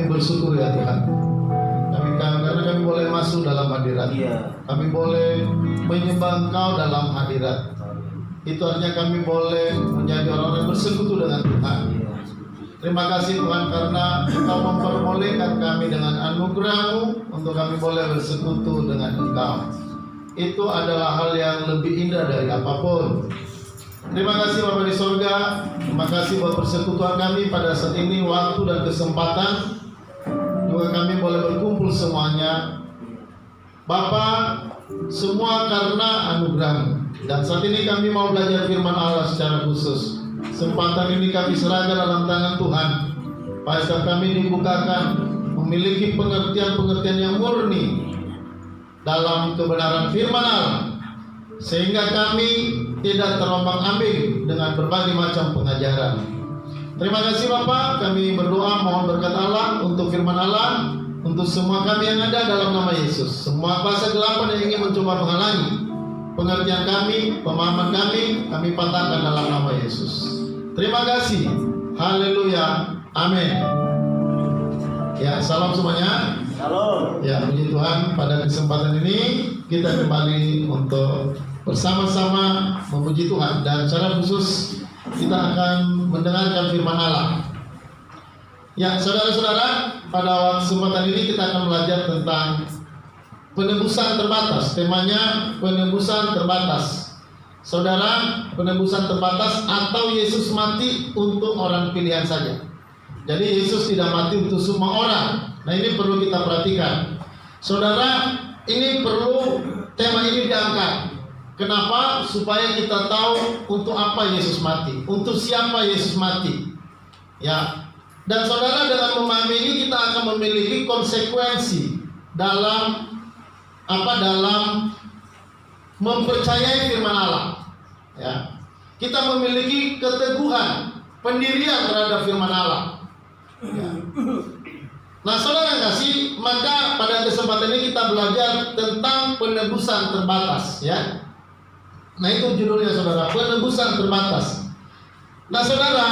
Kami bersyukur ya Tuhan. Karena kami boleh masuk dalam hadirat. Kami boleh menyembah Engkau dalam hadirat. Itu artinya kami boleh menjadi orang-orang yang bersekutu dengan Tuhan. Terima kasih Tuhan karena Engkau memperbolehkan kami dengan anugerah-Mu untuk kami boleh bersekutu dengan Engkau. Itu adalah hal yang lebih indah dari apapun. Terima kasih Bapa di surga. Terima kasih buat persekutuan kami pada saat ini, waktu dan kesempatan. Juga kami boleh berkumpul semuanya. Bapa, semua karena anugerah-Mu. Dan saat ini kami mau belajar firman Allah secara khusus. Kesempatan ini kami serahkan dalam tangan Tuhan. Pasal kami dibukakan memiliki pengertian-pengertian yang murni dalam kebenaran firman Allah, sehingga kami tidak terombang-ambing dengan berbagai macam pengajaran. Terima kasih Bapak, kami berdoa mohon berkat Allah untuk firman Allah, untuk semua kami yang ada dalam nama Yesus. Semua kuasa kegelapan yang ingin mencoba menghalangi pengertian kami, pemahaman kami patahkan dalam nama Yesus. Terima kasih. Haleluya. Amin. Ya, salam semuanya. Shalom. Ya, puji Tuhan, pada kesempatan ini kita kembali untuk bersama-sama memuji Tuhan, dan secara khusus kita akan mendengarkan firman Allah. Ya, saudara-saudara, pada kesempatan ini kita akan belajar tentang penebusan terbatas. Temanya penebusan terbatas. Saudara, penebusan terbatas atau Yesus mati untuk orang pilihan saja. Jadi Yesus tidak mati untuk semua orang. Nah, ini perlu kita perhatikan. Saudara, ini perlu tema ini diangkat. Kenapa? Supaya kita tahu untuk apa Yesus mati, untuk siapa Yesus mati. Ya. Dan saudara, dengan memahami ini kita akan memiliki konsekuensi dalam mempercayai firman Allah. Ya. Kita memiliki keteguhan, pendirian terhadap firman Allah. Ya. Nah, saudara kasih, maka pada kesempatan ini kita belajar tentang penebusan terbatas, ya. Nah, itu judulnya saudara, penebusan terbatas. Nah, saudara,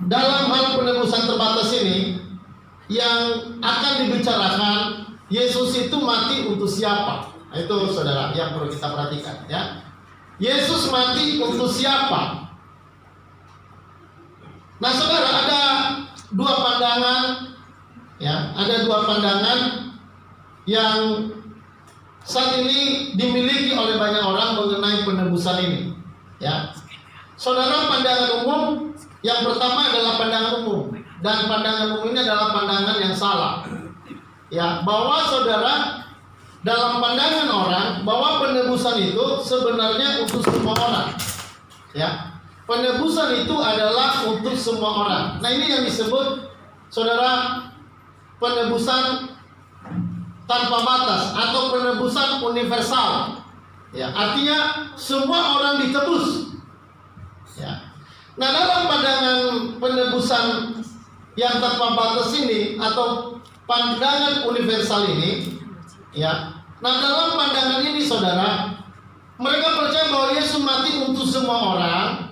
dalam hal penebusan terbatas ini yang akan dibicarakan, Yesus itu mati untuk siapa? Nah, itu saudara yang perlu kita perhatikan, ya. Yesus mati untuk siapa? Nah, saudara, ada dua pandangan, ya, ada dua pandangan yang saat ini dimiliki oleh banyak orang mengenai penebusan ini, ya. Saudara, pandangan umum yang pertama adalah pandangan umum, dan pandangan umum ini adalah pandangan yang salah, ya, bahwa saudara, dalam pandangan orang bahwa penebusan itu sebenarnya untuk semua orang, ya. Penebusan itu adalah untuk semua orang. Nah, ini yang disebut saudara penebusan tanpa batas atau penebusan universal. Ya, artinya semua orang ditebus. Ya. Nah, dalam pandangan penebusan yang tanpa batas ini atau pandangan universal ini, ya. Nah, dalam pandangan ini saudara, mereka percaya bahwa Yesus mati untuk semua orang.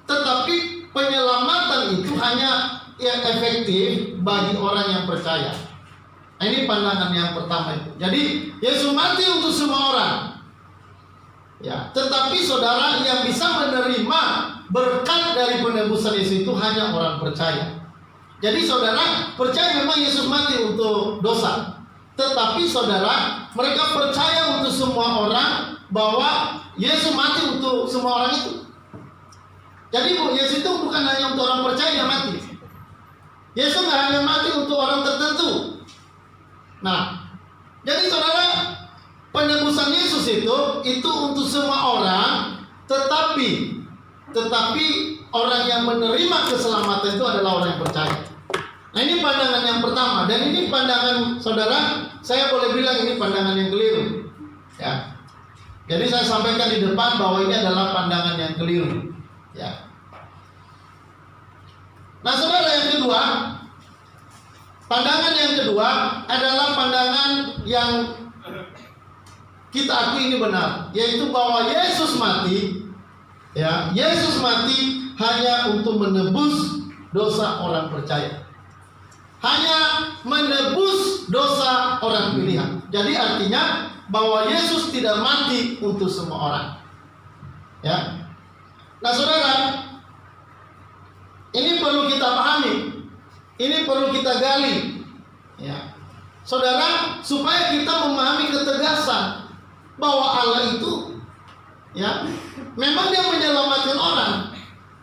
Tetapi penyelamatan itu hanya yang efektif bagi orang yang percaya. Nah, ini pandangan yang pertama itu. Jadi Yesus mati untuk semua orang. Ya, tetapi saudara, yang bisa menerima berkat dari penebusan Yesus itu hanya orang percaya. Jadi saudara percaya memang Yesus mati untuk dosa. Tetapi saudara, mereka percaya untuk semua orang bahwa Yesus mati untuk semua orang itu. Jadi Yesus itu bukan hanya untuk orang percaya yang mati. Yesus tidak hanya mati untuk orang tertentu. Nah, jadi saudara, penebusan Yesus itu untuk semua orang, tetapi orang yang menerima keselamatan itu adalah orang yang percaya. Nah, ini pandangan yang pertama, dan ini pandangan saudara, saya boleh bilang ini pandangan yang keliru, ya. Jadi saya sampaikan di depan bahwa ini adalah pandangan yang keliru, ya. Nah, saudara, yang kedua, pandangan yang kedua adalah pandangan yang kita akui ini benar, yaitu bahwa Yesus mati, ya. Yesus mati hanya untuk menebus dosa orang percaya. Hanya menebus dosa orang pilihan. Jadi artinya bahwa Yesus tidak mati untuk semua orang. Ya. Nah, saudara, ini perlu kita pahami. Ini perlu kita gali. Ya. Saudara, supaya kita memahami ketegasan bahwa Allah itu, ya, memang dia menyelamatkan orang,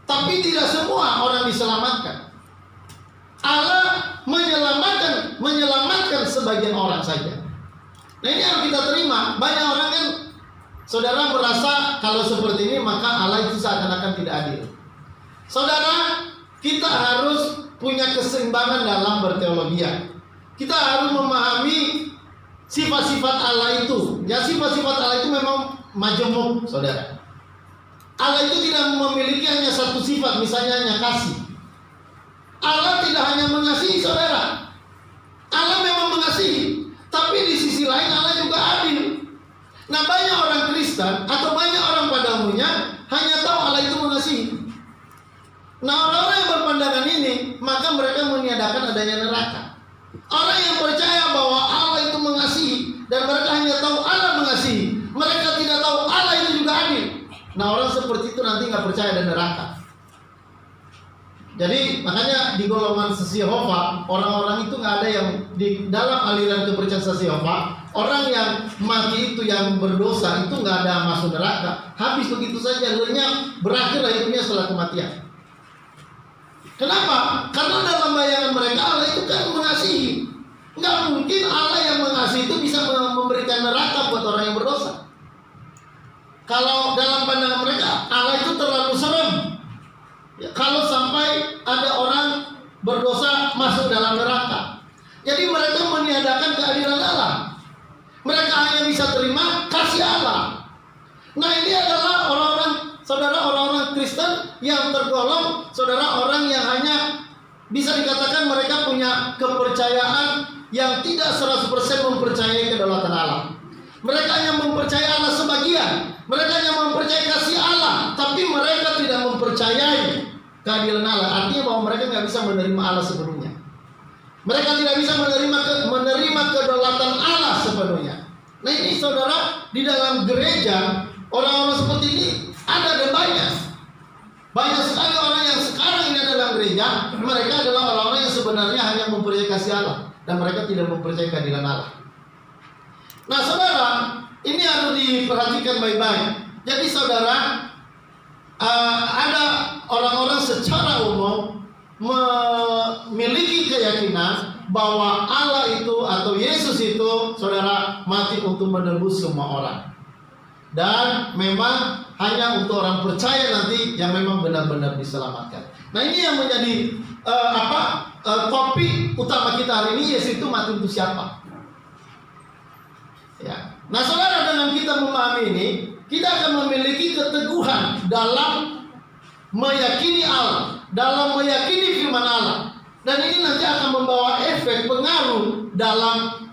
tapi tidak semua orang diselamatkan. Allah menyelamatkan sebagian orang saja. Nah, ini harus kita terima. Banyak orang kan, saudara, merasa kalau seperti ini maka Allah itu seakan-akan tidak adil. Saudara, kita harus punya keseimbangan dalam berteologia. Kita harus memahami sifat-sifat Allah itu. Ya, sifat-sifat Allah itu memang majemuk, saudara. Allah itu tidak memiliki hanya satu sifat, misalnya hanya kasih. Allah tidak hanya mengasihi, saudara. Allah memang mengasihi, tapi di sisi lain Allah juga adil. Nah, banyak orang Kristen atau banyak orang pada umumnya hanya tahu Allah itu mengasihi. Nah, orang-orang yang berpandangan ini, maka mereka meniadakan adanya neraka. Orang yang percaya bahwa Allah itu mengasihi dan mereka hanya tahu Allah mengasihi, mereka tidak tahu Allah itu juga adil. Nah, orang seperti itu nanti nggak percaya ada neraka. Jadi makanya di golongan Yehova, orang-orang itu nggak ada yang di dalam aliran kepercayaan Yehova, orang yang mati itu yang berdosa itu nggak ada masuk neraka, habis begitu saja, lenyap, berakhirlah hidupnya setelah kematian. Kenapa? Karena dalam bayangan mereka Allah itu kan mengasihi. Nggak mungkin Allah yang mengasihi itu bisa memberikan neraka buat orang yang berdosa. Kalau dalam pandangan mereka Allah itu terlalu serem. Ya, kalau sampai ada orang berdosa masuk dalam neraka. Jadi mereka meniadakan keadilan Allah. Mereka hanya bisa terima kasih Allah. Nah, ini adalah orang-orang, saudara, orang-orang Kristen yang tergolong, saudara, orang yang hanya bisa dikatakan mereka punya kepercayaan yang tidak 100% mempercayai kedaulatan Allah. Mereka hanya mempercayai Allah sebagian. Mereka hanya mempercayai kasih Allah, tapi mereka tidak mempercayai keadilan Allah. Artinya bahwa mereka nggak bisa menerima Allah sepenuhnya. Mereka tidak bisa menerima kedaulatan Allah sepenuhnya. Nah, ini saudara, di dalam gereja orang-orang seperti ini ada dan banyak. Banyak sekali orang yang sekarang ini ada dalam gereja. Mereka adalah orang-orang yang sebenarnya hanya mempercayai kasih Allah dan mereka tidak mempercayai keadilan Allah. Nah, saudara, ini harus diperhatikan baik-baik. Jadi saudara, ada orang-orang secara umum memiliki keyakinan bahwa Allah itu atau Yesus itu, saudara, mati untuk menebus semua orang. Dan memang hanya untuk orang percaya nanti yang memang benar-benar diselamatkan. Nah, ini yang menjadi topik utama kita hari ini. Yesus itu mati untuk siapa? Ya. Nah, saudara, dengan kita memahami ini, kita akan memiliki keteguhan dalam meyakini Allah, dalam meyakini firman Allah. Dan ini nanti akan membawa efek pengaruh dalam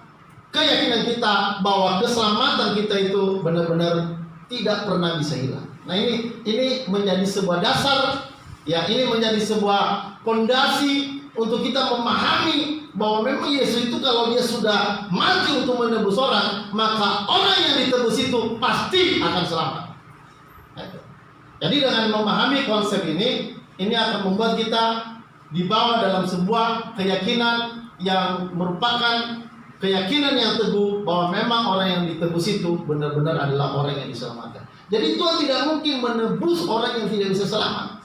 keyakinan kita bahwa keselamatan kita itu benar-benar tidak pernah bisa hilang. Nah, ini menjadi sebuah dasar, ya, ini menjadi sebuah fondasi untuk kita memahami bahwa memang Yesus itu kalau dia sudah mati untuk menebus orang, maka orang yang ditebus itu pasti akan selamat. Jadi dengan memahami konsep ini akan membuat kita dibawa dalam sebuah keyakinan yang merupakan keyakinan yang teguh bahwa memang orang yang ditebus itu benar-benar adalah orang yang diselamatkan. Jadi Tuhan tidak mungkin menebus orang yang tidak bisa selamat.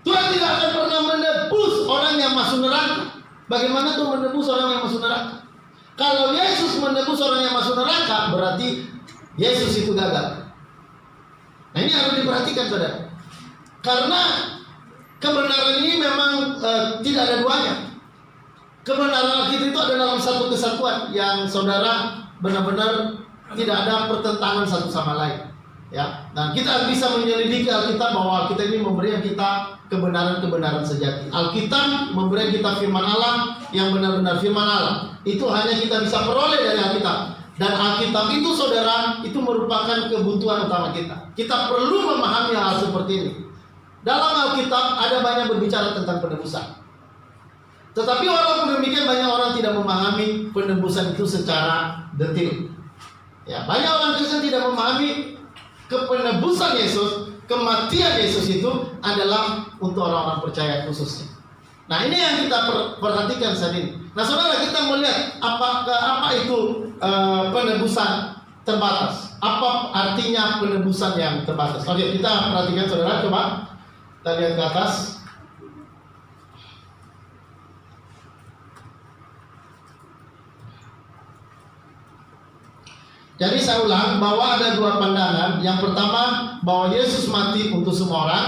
Tuhan tidak akan pernah menebus orang yang masuk neraka. Bagaimana Tuhan menebus orang yang masuk neraka? Kalau Yesus menebus orang yang masuk neraka, berarti Yesus itu gagal. Nah, ini harus diperhatikan, saudara. Karena kebenaran ini memang tidak ada duanya. Kebenaran kita itu ada dalam satu kesatuan yang saudara benar-benar tidak ada pertentangan satu sama lain. Ya, nah kita bisa menyelidiki Alkitab bahwa Alkitab ini memberi kita kebenaran-kebenaran sejati. Alkitab memberi kita firman Allah yang benar-benar firman Allah. Itu hanya kita bisa peroleh dari Alkitab. Dan Alkitab itu, saudara, itu merupakan kebutuhan utama kita. Kita perlu memahami hal seperti ini. dalam Alkitab ada banyak berbicara tentang penebusan. Tetapi walaupun demikian banyak orang tidak memahami penebusan itu secara detail. Ya, banyak orang Kristen tidak memahami kepenebusan Yesus, kematian Yesus itu adalah untuk orang-orang percaya khususnya. Nah, ini yang kita perhatikan saat ini. Nah, saudara, kita melihat apa itu penebusan terbatas. Apa artinya penebusan yang terbatas? Oke, kita perhatikan saudara, coba kita lihat ke atas. Jadi saya ulang bahwa ada dua pandangan. Yang pertama bahwa Yesus mati untuk semua orang,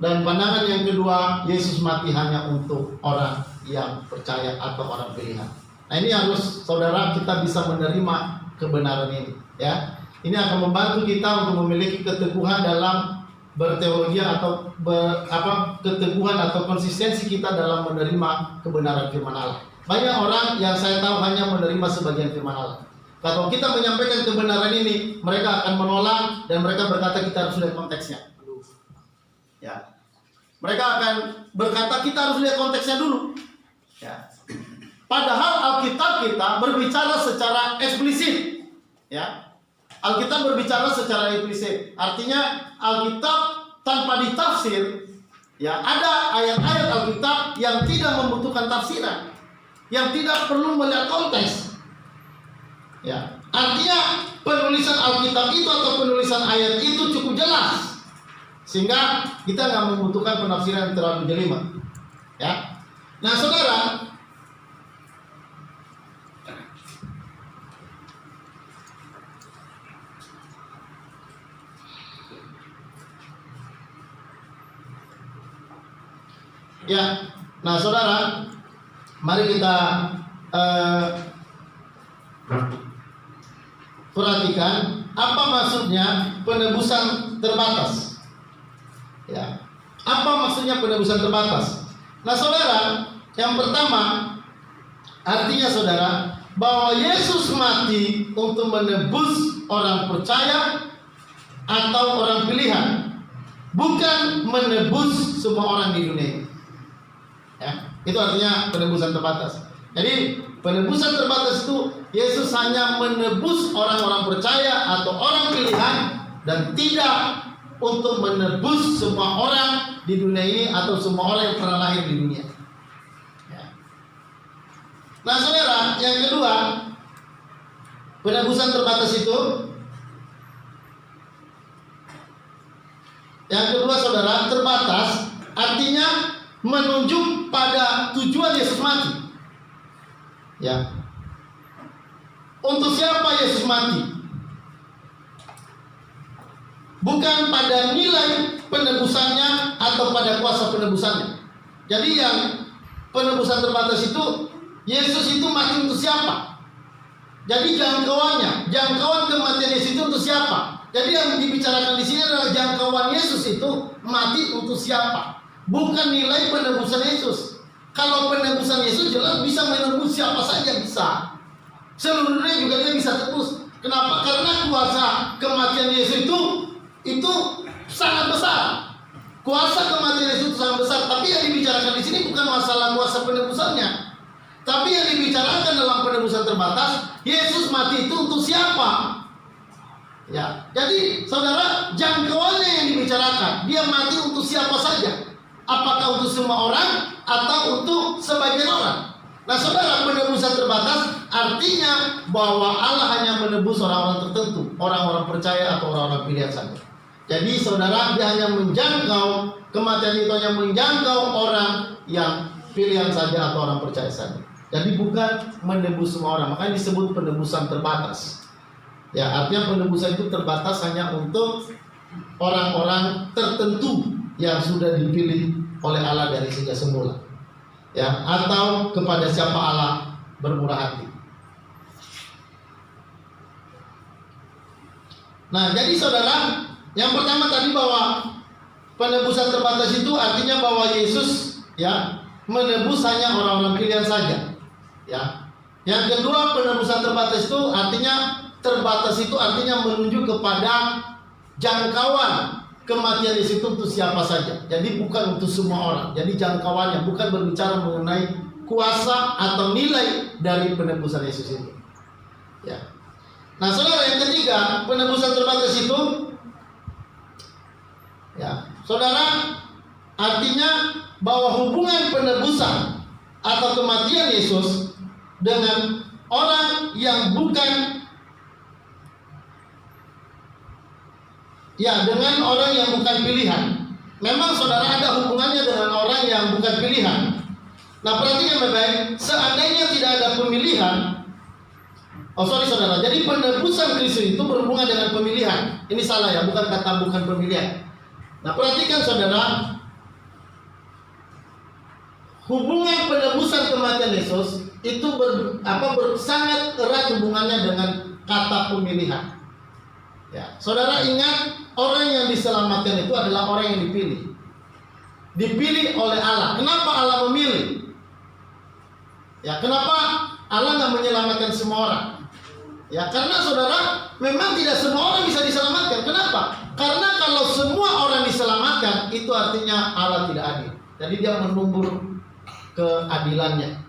dan pandangan yang kedua Yesus mati hanya untuk orang yang percaya atau orang pilihan. Nah, ini harus saudara kita bisa menerima kebenaran ini, ya. Ini akan membantu kita untuk memiliki keteguhan dalam berteologi atau keteguhan atau konsistensi kita dalam menerima kebenaran firman Allah. Banyak orang yang saya tahu hanya menerima sebagian firman Allah. Kalau kita menyampaikan kebenaran ini, mereka akan menolak dan mereka berkata kita harus lihat konteksnya. Ya. Mereka akan berkata kita harus lihat konteksnya dulu. Ya. Padahal Alkitab kita berbicara secara eksplisit. Ya. Alkitab berbicara secara eksplisit. Artinya Alkitab tanpa ditafsir, ya, ada ayat-ayat Alkitab yang tidak membutuhkan tafsiran, yang tidak perlu melihat konteks. Ya, artinya penulisan Alkitab itu atau penulisan ayat itu cukup jelas, sehingga kita nggak membutuhkan penafsiran yang terlalu jelimet. Ya, nah saudara, ya, nah saudara, mari kita perhatikan apa maksudnya penebusan terbatas. Ya, apa maksudnya penebusan terbatas? Nah saudara, yang pertama artinya saudara bahwa Yesus mati untuk menebus orang percaya atau orang pilihan, bukan menebus semua orang di dunia. Ya, itu artinya penebusan terbatas. Jadi penebusan terbatas itu Yesus hanya menebus orang-orang percaya atau orang pilihan dan tidak untuk menebus semua orang di dunia ini atau semua orang yang pernah lahir di dunia. Ya. Nah saudara, yang kedua, penebusan terbatas itu, yang kedua saudara, terbatas artinya menunjuk pada tujuan Yesus mati. Ya. Untuk siapa Yesus mati? Bukan pada nilai penebusannya atau pada kuasa penebusannya. Jadi yang penebusan terbatas itu, Yesus itu mati untuk siapa? Jadi jangkauannya, jangkauan kematian Yesus itu untuk siapa? Jadi yang dibicarakan di sini adalah jangkauan Yesus itu mati untuk siapa? Bukan nilai penebusan Yesus. Kalau penebusan Yesus jelas bisa menebus siapa saja, bisa. Seluruh dunia juga dia bisa tebus. Kenapa? Karena kuasa kematian Yesus itu sangat besar. Kuasa kematian Yesus itu sangat besar. Tapi yang dibicarakan di sini bukan masalah kuasa penebusannya. Tapi yang dibicarakan dalam penebusan terbatas, Yesus mati itu untuk siapa? Ya, jadi saudara, jangkauannya yang dibicarakan, dia mati untuk siapa saja? Apakah untuk semua orang atau untuk sebagian orang? Nah saudara, penebusan terbatas artinya bahwa Allah hanya menebus orang-orang tertentu, orang-orang percaya atau orang-orang pilihan saja. Jadi saudara, dia hanya menjangkau, kematian itu hanya menjangkau orang yang pilihan saja atau orang percaya saja. Jadi bukan menebus semua orang, makanya disebut penebusan terbatas. Ya, artinya penebusan itu terbatas hanya untuk orang-orang tertentu yang sudah dipilih oleh Allah dari sejak semula. Ya, atau kepada siapa Allah bermurah hati. Nah, jadi saudara, yang pertama tadi bahwa penebusan terbatas itu artinya bahwa Yesus ya menebus hanya orang-orang pilihan saja. Ya. Yang kedua, penebusan terbatas itu artinya menunjuk kepada jangkauan kematian Yesus itu untuk siapa saja. Jadi bukan untuk semua orang. Jadi jangkauannya bukan berbicara mengenai kuasa atau nilai dari penebusan Yesus itu. Ya. Nah, saudara, yang ketiga, penebusan terbatas itu, ya, saudara, artinya bahwa hubungan penebusan atau kematian Yesus dengan orang yang bukan, ya, dengan orang yang bukan pilihan. Memang saudara ada hubungannya dengan orang yang bukan pilihan. Nah, perhatikan baik-baik, seandainya tidak ada pemilihan, saudara, jadi penebusan Kristus itu berhubungan dengan pemilihan. Ini salah ya, bukan kata bukan pemilihan. Nah, perhatikan saudara, hubungan penebusan kematian Yesus itu sangat erat hubungannya dengan kata pemilihan. Ya, saudara ingat, orang yang diselamatkan itu adalah orang yang dipilih. Dipilih oleh Allah. Kenapa Allah memilih? Ya, kenapa Allah nggak menyelamatkan semua orang? Ya, karena saudara, memang tidak semua orang bisa diselamatkan. Kenapa? Karena kalau semua orang diselamatkan, itu artinya Allah tidak adil. Jadi dia menumbur keadilannya.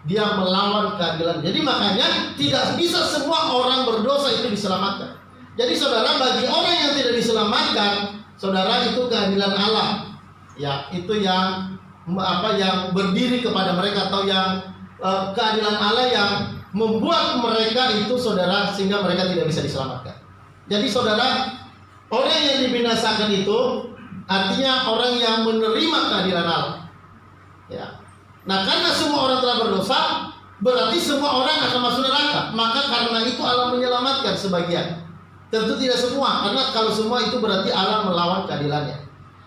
Dia melawan keadilan. Jadi makanya tidak bisa semua orang berdosa itu diselamatkan. Jadi saudara, bagi orang yang tidak diselamatkan, saudara, itu keadilan Allah. Ya, itu yang yang berdiri kepada mereka, atau yang keadilan Allah yang membuat mereka itu, saudara, sehingga mereka tidak bisa diselamatkan. Jadi saudara, orang yang dibinasakan itu artinya orang yang menerima keadilan Allah. Ya. Nah, karena semua orang telah berdosa, berarti semua orang akan masuk neraka. Maka karena itu Allah menyelamatkan sebagian. Tentu tidak semua, karena kalau semua itu berarti Allah melawan keadilannya.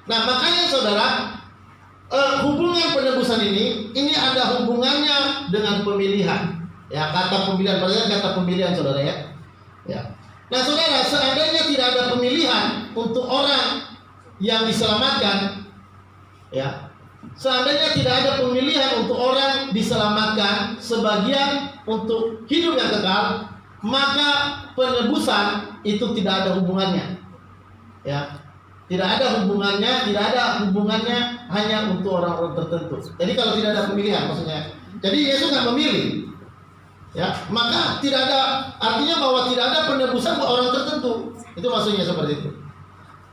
Nah, makanya saudara, hubungan penebusan ini ada hubungannya dengan pemilihan. Ya, kata pemilihan, perhatikan kata pemilihan saudara ya. Ya. Nah, saudara, seandainya tidak ada pemilihan untuk orang yang diselamatkan, ya, seandainya tidak ada pemilihan untuk orang diselamatkan, sebagian untuk hidup yang kekal, maka penebusan itu tidak ada hubungannya. Ya, tidak ada hubungannya hanya untuk orang-orang tertentu. Jadi kalau tidak ada pemilihan, maksudnya, jadi Yesus nggak memilih. Ya, maka tidak ada, artinya bahwa tidak ada penebusan buat orang tertentu. Itu maksudnya seperti itu.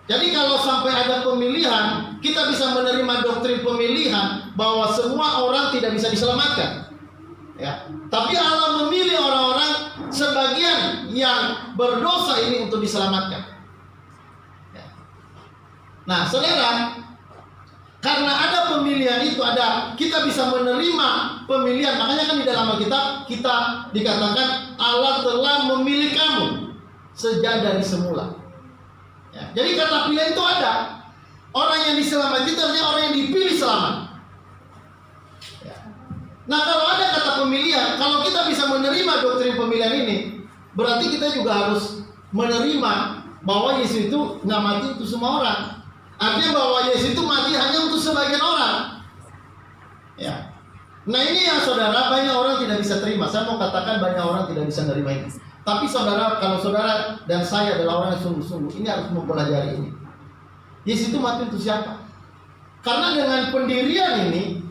Jadi kalau sampai ada pemilihan, kita bisa menerima doktrin pemilihan bahwa semua orang tidak bisa diselamatkan. Ya, tapi Allah memilih orang-orang sebagian yang berdosa ini untuk diselamatkan. Ya. Nah, saudara, karena ada pemilihan itu, kita bisa menerima pemilihan. Makanya kan di dalam Alkitab kita dikatakan Allah telah memilih kamu sejak dari semula. Ya, jadi kata pilihan itu ada. Orang yang diselamatkan itu artinya orang yang dipilih selamat. Ya. Nah, kalau ada kata pemilihan, kalau kita bisa menerima doktrin pemilihan ini, berarti kita juga harus menerima bahwa Yesus itu nggak mati untuk semua orang. Artinya bahwa Yesus itu mati hanya untuk sebagian orang. Ya. Nah, ini yang saudara, banyak orang tidak bisa terima. Saya mau katakan banyak orang tidak bisa menerima ini. Tapi saudara, kalau saudara dan saya adalah orang yang sungguh-sungguh, ini harus mempelajari ini. Yesus itu mati untuk siapa? Karena dengan pendirian ini,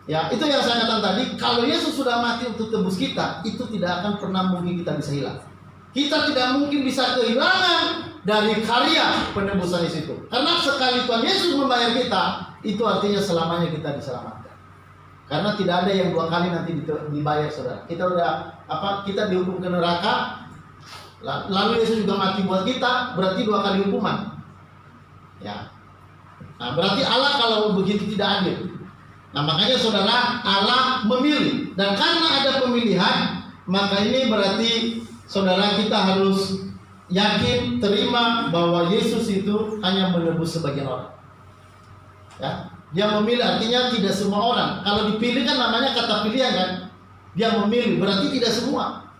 ya, itu yang saya katakan tadi, kalau Yesus sudah mati untuk tebus kita, itu tidak akan pernah mungkin kita bisa hilang. Kita tidak mungkin bisa kehilangan dari karya penebusan Yesus itu. Karena sekali Tuhan Yesus membayar kita, itu artinya selamanya kita diselamatkan. Karena tidak ada yang dua kali nanti dibayar, saudara. Kita kita dihukum ke neraka, lalu Yesus juga mati buat kita, berarti dua kali hukuman. Ya. Nah, berarti Allah kalau begitu tidak adil. Nah, makanya saudara, Allah memilih. Dan karena ada pemilihan, maka ini berarti saudara, kita harus yakin, terima bahwa Yesus itu hanya menebus sebagian orang. Ya, dia memilih, artinya tidak semua orang. Kalau dipilih kan namanya kata pilihan kan. Dia memilih, berarti tidak semua.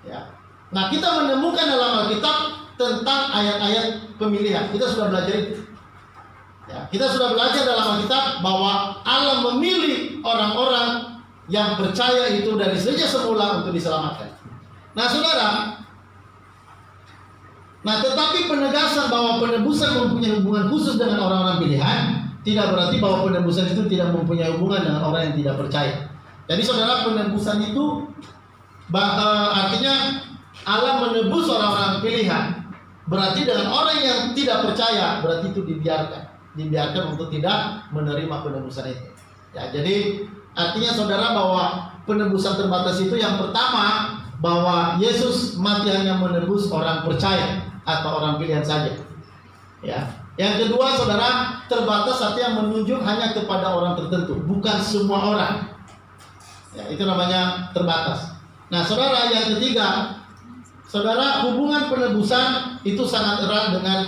Ya. Nah, kita menemukan dalam Alkitab tentang ayat-ayat pemilihan. Kita sudah belajar itu. Ya, kita sudah belajar dalam Alkitab bahwa Allah memilih orang-orang yang percaya itu dari sejak semula untuk diselamatkan. Nah, saudara, Nah, tetapi penegasan bahwa penebusan mempunyai hubungan khusus dengan orang-orang pilihan tidak berarti bahwa penebusan itu tidak mempunyai hubungan dengan orang yang tidak percaya. Jadi saudara, penebusan itu artinya Allah menebus orang-orang pilihan. Berarti dengan orang yang tidak percaya, berarti itu dibiarkan untuk tidak menerima penebusan itu. Ya, jadi artinya saudara bahwa penebusan terbatas itu yang pertama bahwa Yesus mati hanya menebus orang percaya atau orang pilihan saja. Ya. Yang kedua, saudara, terbatas artinya menunjuk hanya kepada orang tertentu, bukan semua orang. Ya, itu namanya terbatas. Nah, saudara, yang ketiga, saudara, hubungan penebusan itu sangat erat dengan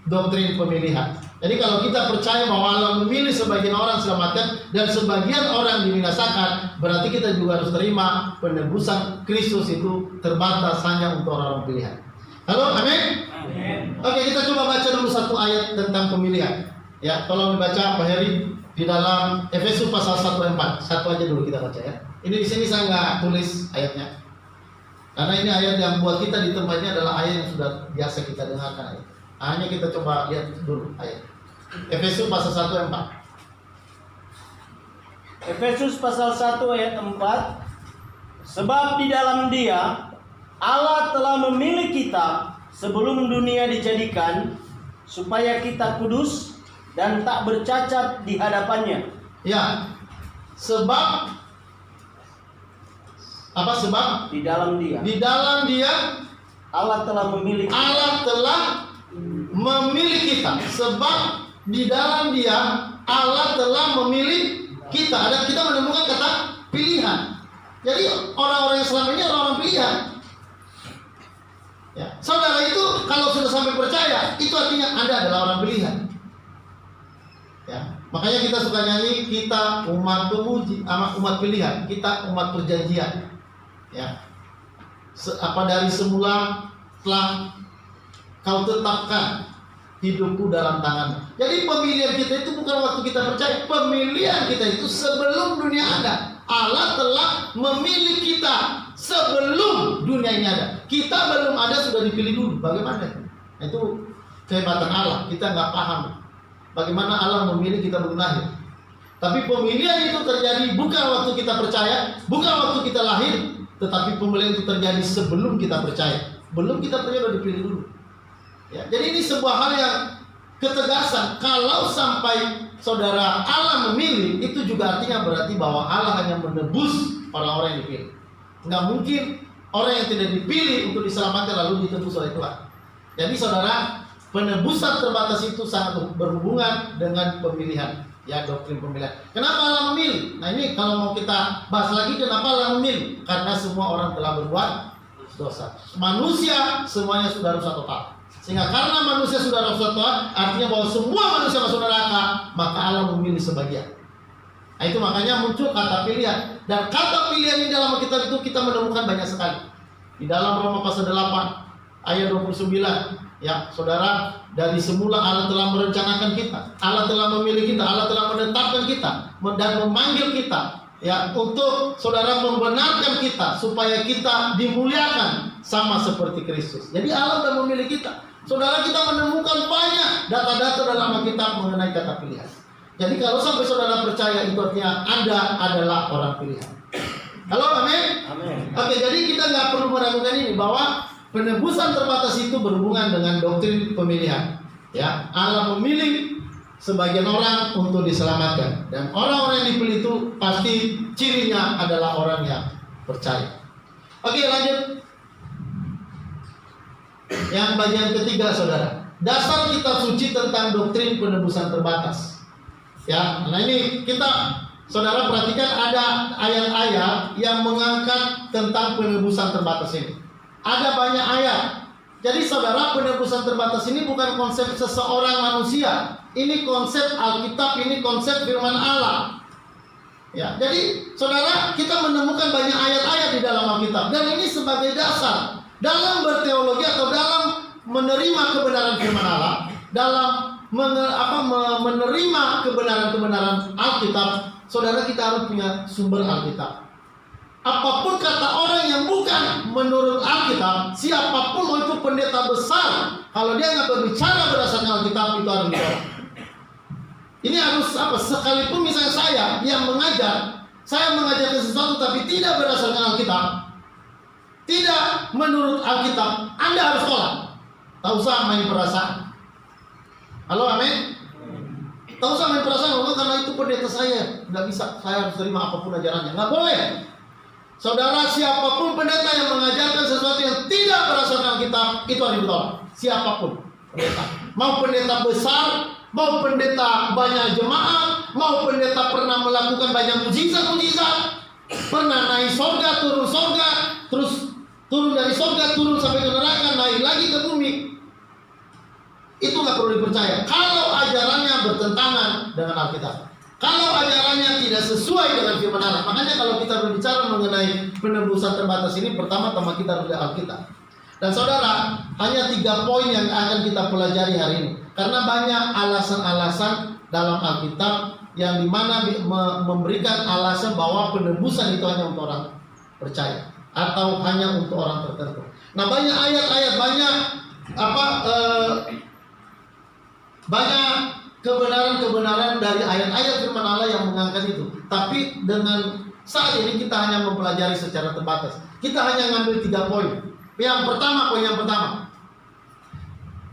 doktrin pemilihan. Jadi kalau kita percaya bahwa Allah memilih sebagian orang selamatkan dan sebagian orang dibinasakan, berarti kita juga harus terima penebusan Kristus itu terbatas hanya untuk orang-orang pilihan. Halo, amin? Oke, kita coba baca dulu satu ayat tentang pemilihan. Ya, tolong dibaca Pak Heri di dalam Efesus pasal 1 ayat 4. Satu aja dulu kita baca ya. Ini di sini saya nggak tulis ayatnya. Karena ini ayat yang buat kita di tempatnya adalah ayat yang sudah biasa kita dengarkan. Hanya kita coba lihat dulu ayat. Efesus pasal 1 ayat 4. Efesus pasal 1 ayat 4. Sebab di dalam Dia Allah telah memilih kita sebelum dunia dijadikan supaya kita kudus dan tak bercacat di hadapannya. Ya. Sebab apa sebab? Di dalam Dia. Di dalam Dia Allah telah memilih kita. Allah telah memilih kita. Sebab di dalam Dia Allah telah memilih kita. Dan kita menemukan kata pilihan. Jadi orang-orang yang selama ini orang-orang pilihan. Ya, saudara, itu kalau sudah sampai percaya, itu artinya Anda adalah orang pilihan. Ya, makanya kita suka nyanyi, kita umat pemuji, umat pilihan, kita umat perjanjian. Ya, dari semula telah kau tetapkan hidupku dalam tangan. Jadi pemilihan kita itu bukan waktu kita percaya, pemilihan kita itu sebelum dunia ada. Allah telah memilih kita sebelum dunia ini ada. Kita belum ada sudah dipilih dulu. Bagaimana itu? Itu kehebatan Allah. Kita nggak paham bagaimana Allah memilih kita belum lahir. Tapi pemilihan itu terjadi bukan waktu kita percaya, bukan waktu kita lahir, tetapi pemilihan itu terjadi sebelum kita percaya. Belum kita percaya sudah dipilih dulu. Ya, jadi ini sebuah hal yang ketegasan. Kalau sampai saudara Allah memilih, itu juga artinya berarti bahwa Allah hanya menebus orang-orang yang dipilih. Nggak mungkin orang yang tidak dipilih untuk diselamatkan lalu ditebus oleh Tuhan. Jadi saudara, penebusan terbatas itu sangat berhubungan dengan pemilihan. Ya, doktrin pemilihan. Kenapa Allah memilih? Nah, ini kalau mau kita bahas lagi, kenapa Allah memilih? Karena semua orang telah berbuat dosa. Manusia semuanya sudah rusak total. Sehingga karena manusia sudah rusak total, artinya bahwa semua manusia masuk neraka, maka Allah memilih sebagian. Nah, itu makanya muncul kata pilihan. Dan kata pilihan ini dalam Alkitab itu kita menemukan banyak sekali. Di dalam Roma pasal 8 ayat 29, ya, saudara, dari semula Allah telah merencanakan kita, Allah telah memilih kita, Allah telah menetapkan kita dan memanggil kita, ya, untuk saudara membenarkan kita supaya kita dimuliakan sama seperti Kristus. Jadi Allah telah memilih kita. Saudara, kita menemukan banyak data-data dalam Alkitab mengenai kata pilihan. Jadi kalau sampai saudara percaya, itu artinya Anda adalah orang pilihan. Halo, amin? Amin. Oke, jadi kita nggak perlu meragukan ini bahwa penebusan terbatas itu berhubungan dengan doktrin pemilihan. Ya, Allah memilih sebagian orang untuk diselamatkan, dan orang-orang yang dipilih itu pasti cirinya adalah orang yang percaya. Oke, lanjut. Yang bagian ketiga, saudara, dasar kitab suci tentang doktrin penebusan terbatas. Ya, nah ini kita, saudara, perhatikan ada ayat-ayat yang mengangkat tentang penebusan terbatas ini. Ada banyak ayat. Jadi saudara, penebusan terbatas ini bukan konsep seseorang manusia. Ini konsep Alkitab, ini konsep firman Allah. Ya, jadi saudara, kita menemukan banyak ayat-ayat di dalam Alkitab, dan ini sebagai dasar dalam berteologi atau dalam menerima kebenaran firman Allah, dalam menerima kebenaran-kebenaran Alkitab. Saudara, kita harus punya sumber Alkitab. apapun kata orang yang bukan menurut Alkitab, siapapun mau itu pendeta besar, kalau dia nggak berbicara berdasarkan Alkitab, itu harus ditolak. Ini harus apa? Sekalipun misalnya saya yang mengajar, saya mengajarkan sesuatu tapi tidak berdasarkan Alkitab, tidak menurut Alkitab, Anda harus tolak. Tak usah main perasaan. Halo, amin. Tak usah main perasaan, karena itu pendeta saya, nggak bisa. Saya harus terima apapun ajarannya. Nggak boleh. Saudara, siapapun pendeta yang mengajarkan sesuatu yang tidak berdasarkan Alkitab, itu harus ditolak. Siapapun pendeta, mau pendeta besar, mau pendeta banyak jemaat, mau pendeta pernah melakukan banyak mujizat, pernah naik sorga, turun sorga, terus turun dari sorga, turun sampai ke neraka, naik lagi ke bumi, itu nggak perlu dipercaya. Kalau ajarannya bertentangan dengan Alkitab, kalau ajarannya tidak sesuai dengan firman Allah. Makanya kalau kita berbicara mengenai penebusan terbatas ini, pertama-tama kita harus lihat Alkitab. Dan saudara, hanya 3 poin yang akan kita pelajari hari ini. Karena banyak alasan-alasan dalam Alkitab yang dimana memberikan alasan bahwa penebusan itu hanya untuk orang percaya atau hanya untuk orang tertentu. Nah, banyak ayat-ayat, banyak kebenaran-kebenaran dari ayat-ayat firman Allah yang mengangkat itu. Tapi dengan saat ini kita hanya mempelajari secara terbatas. Kita hanya ngambil 3 poin. Poin yang pertama.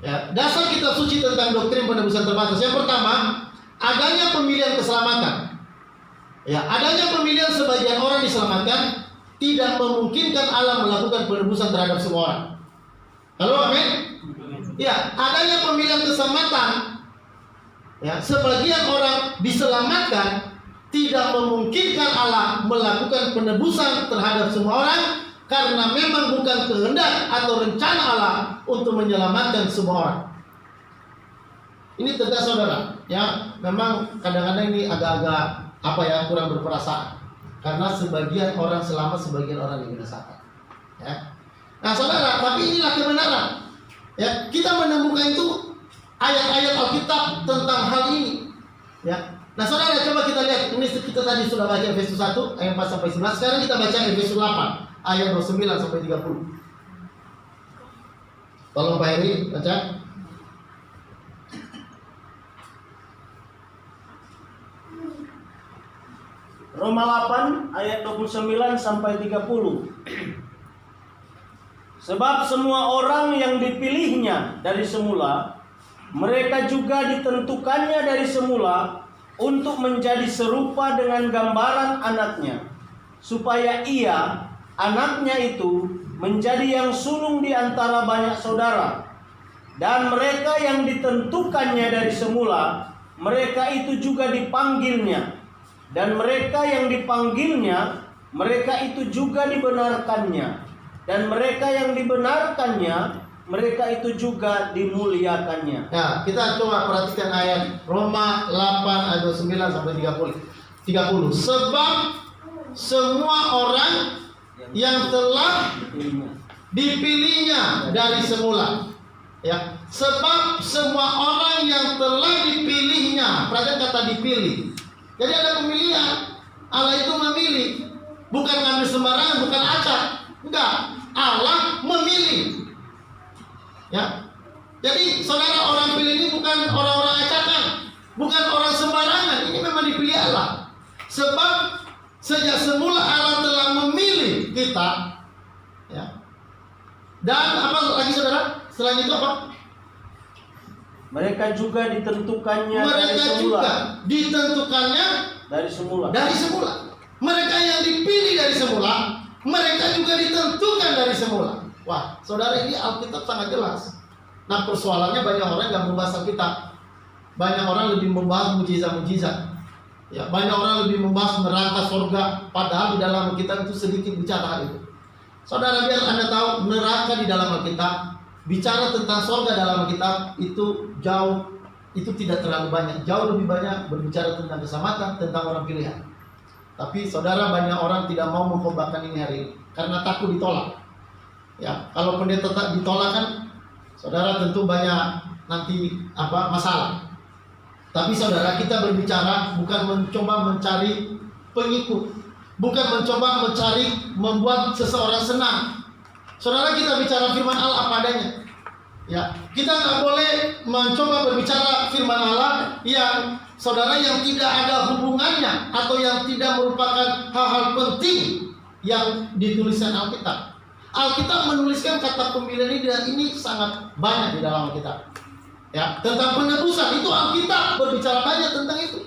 Ya, dasar kitab suci tentang doktrin penebusan terbatas. Yang pertama, adanya pemilihan keselamatan. Ya, adanya pemilihan sebagian orang diselamatkan tidak memungkinkan Allah melakukan penebusan terhadap semua orang. Halo, amin. Ya, adanya pemilihan keselamatan. Ya, sebagian orang diselamatkan tidak memungkinkan Allah melakukan penebusan terhadap semua orang, karena memang bukan kehendak atau rencana Allah untuk menyelamatkan semua orang. Ini tegas saudara. Ya, memang kadang-kadang ini agak-agak kurang berperasaan. Karena sebagian orang selamat, sebagian orang dibinasakan. Ya. Nah saudara, tapi inilah kebenaran. Ya, kita menemukan itu ayat-ayat Alkitab tentang hal ini. Ya. Nah saudara, coba kita lihat. Ini kita tadi sudah baca Efesus 1 ayat 4 sampai 11. Sekarang kita baca Efesus 8 ayat 29 sampai 30. Tolong Pak Heri baca. Roma 8 ayat 29 sampai 30. Sebab semua orang yang dipilihnya dari semula, mereka juga ditentukannya dari semula untuk menjadi serupa dengan gambaran anaknya, supaya ia, anaknya itu, menjadi yang sulung di antara banyak saudara. Dan mereka yang ditentukannya dari semula, mereka itu juga dipanggilnya. Dan mereka yang dipanggilnya, mereka itu juga dibenarkannya. Dan mereka yang dibenarkannya, mereka itu juga dimuliakannya. Nah, kita coba perhatikan ayat Roma 8 ayat 29 sampai 30. Sebab semua orang yang telah dipilihnya dari semula. Ya, sebab semua orang yang telah dipilihnya. Perhatikan kata dipilih. Jadi ada pemilihan. Allah itu memilih, bukan ngambil sembarangan, bukan acak. Enggak, Allah memilih. Ya. Jadi saudara, orang pilih ini bukan orang-orang acakan, bukan orang sembarangan. Ini memang dipilih Allah. Sebab sejak semula Allah telah memilih kita. Ya. Dan apa lagi saudara? Selain itu apa? Mereka juga ditentukannya dari semula. Dari semula. Mereka yang dipilih dari semula, mereka juga ditentukan dari semula. Wah, saudara, ini Alkitab sangat jelas. Nah, persoalannya banyak orang yang membahas Alkitab. Banyak orang lebih membahas mujizat-mujizat. Ya, banyak orang lebih membahas neraka, surga, padahal di dalam Alkitab itu sedikit bicara hal itu. Saudara, biar Anda tahu, neraka di dalam Alkitab, bicara tentang surga dalam Alkitab itu jauh, itu tidak terlalu banyak. Jauh lebih banyak berbicara tentang keselamatan, tentang orang pilihan. Tapi saudara, banyak orang tidak mau mengkhotbahkan ini hari ini karena takut ditolak. Ya, kalau pendeta ditolak kan, saudara tentu banyak nanti masalah. Tapi saudara, kita berbicara bukan mencoba mencari pengikut, bukan mencoba membuat seseorang senang. Saudara, kita bicara firman Allah apa adanya. Ya, kita nggak boleh mencoba berbicara firman Allah yang saudara yang tidak ada hubungannya atau yang tidak merupakan hal-hal penting yang dituliskan Alkitab. Alkitab menuliskan kata pemilihan ini dan ini sangat banyak di dalam Alkitab. Ya, tentang penebusan itu Alkitab berbicara banyak tentang itu.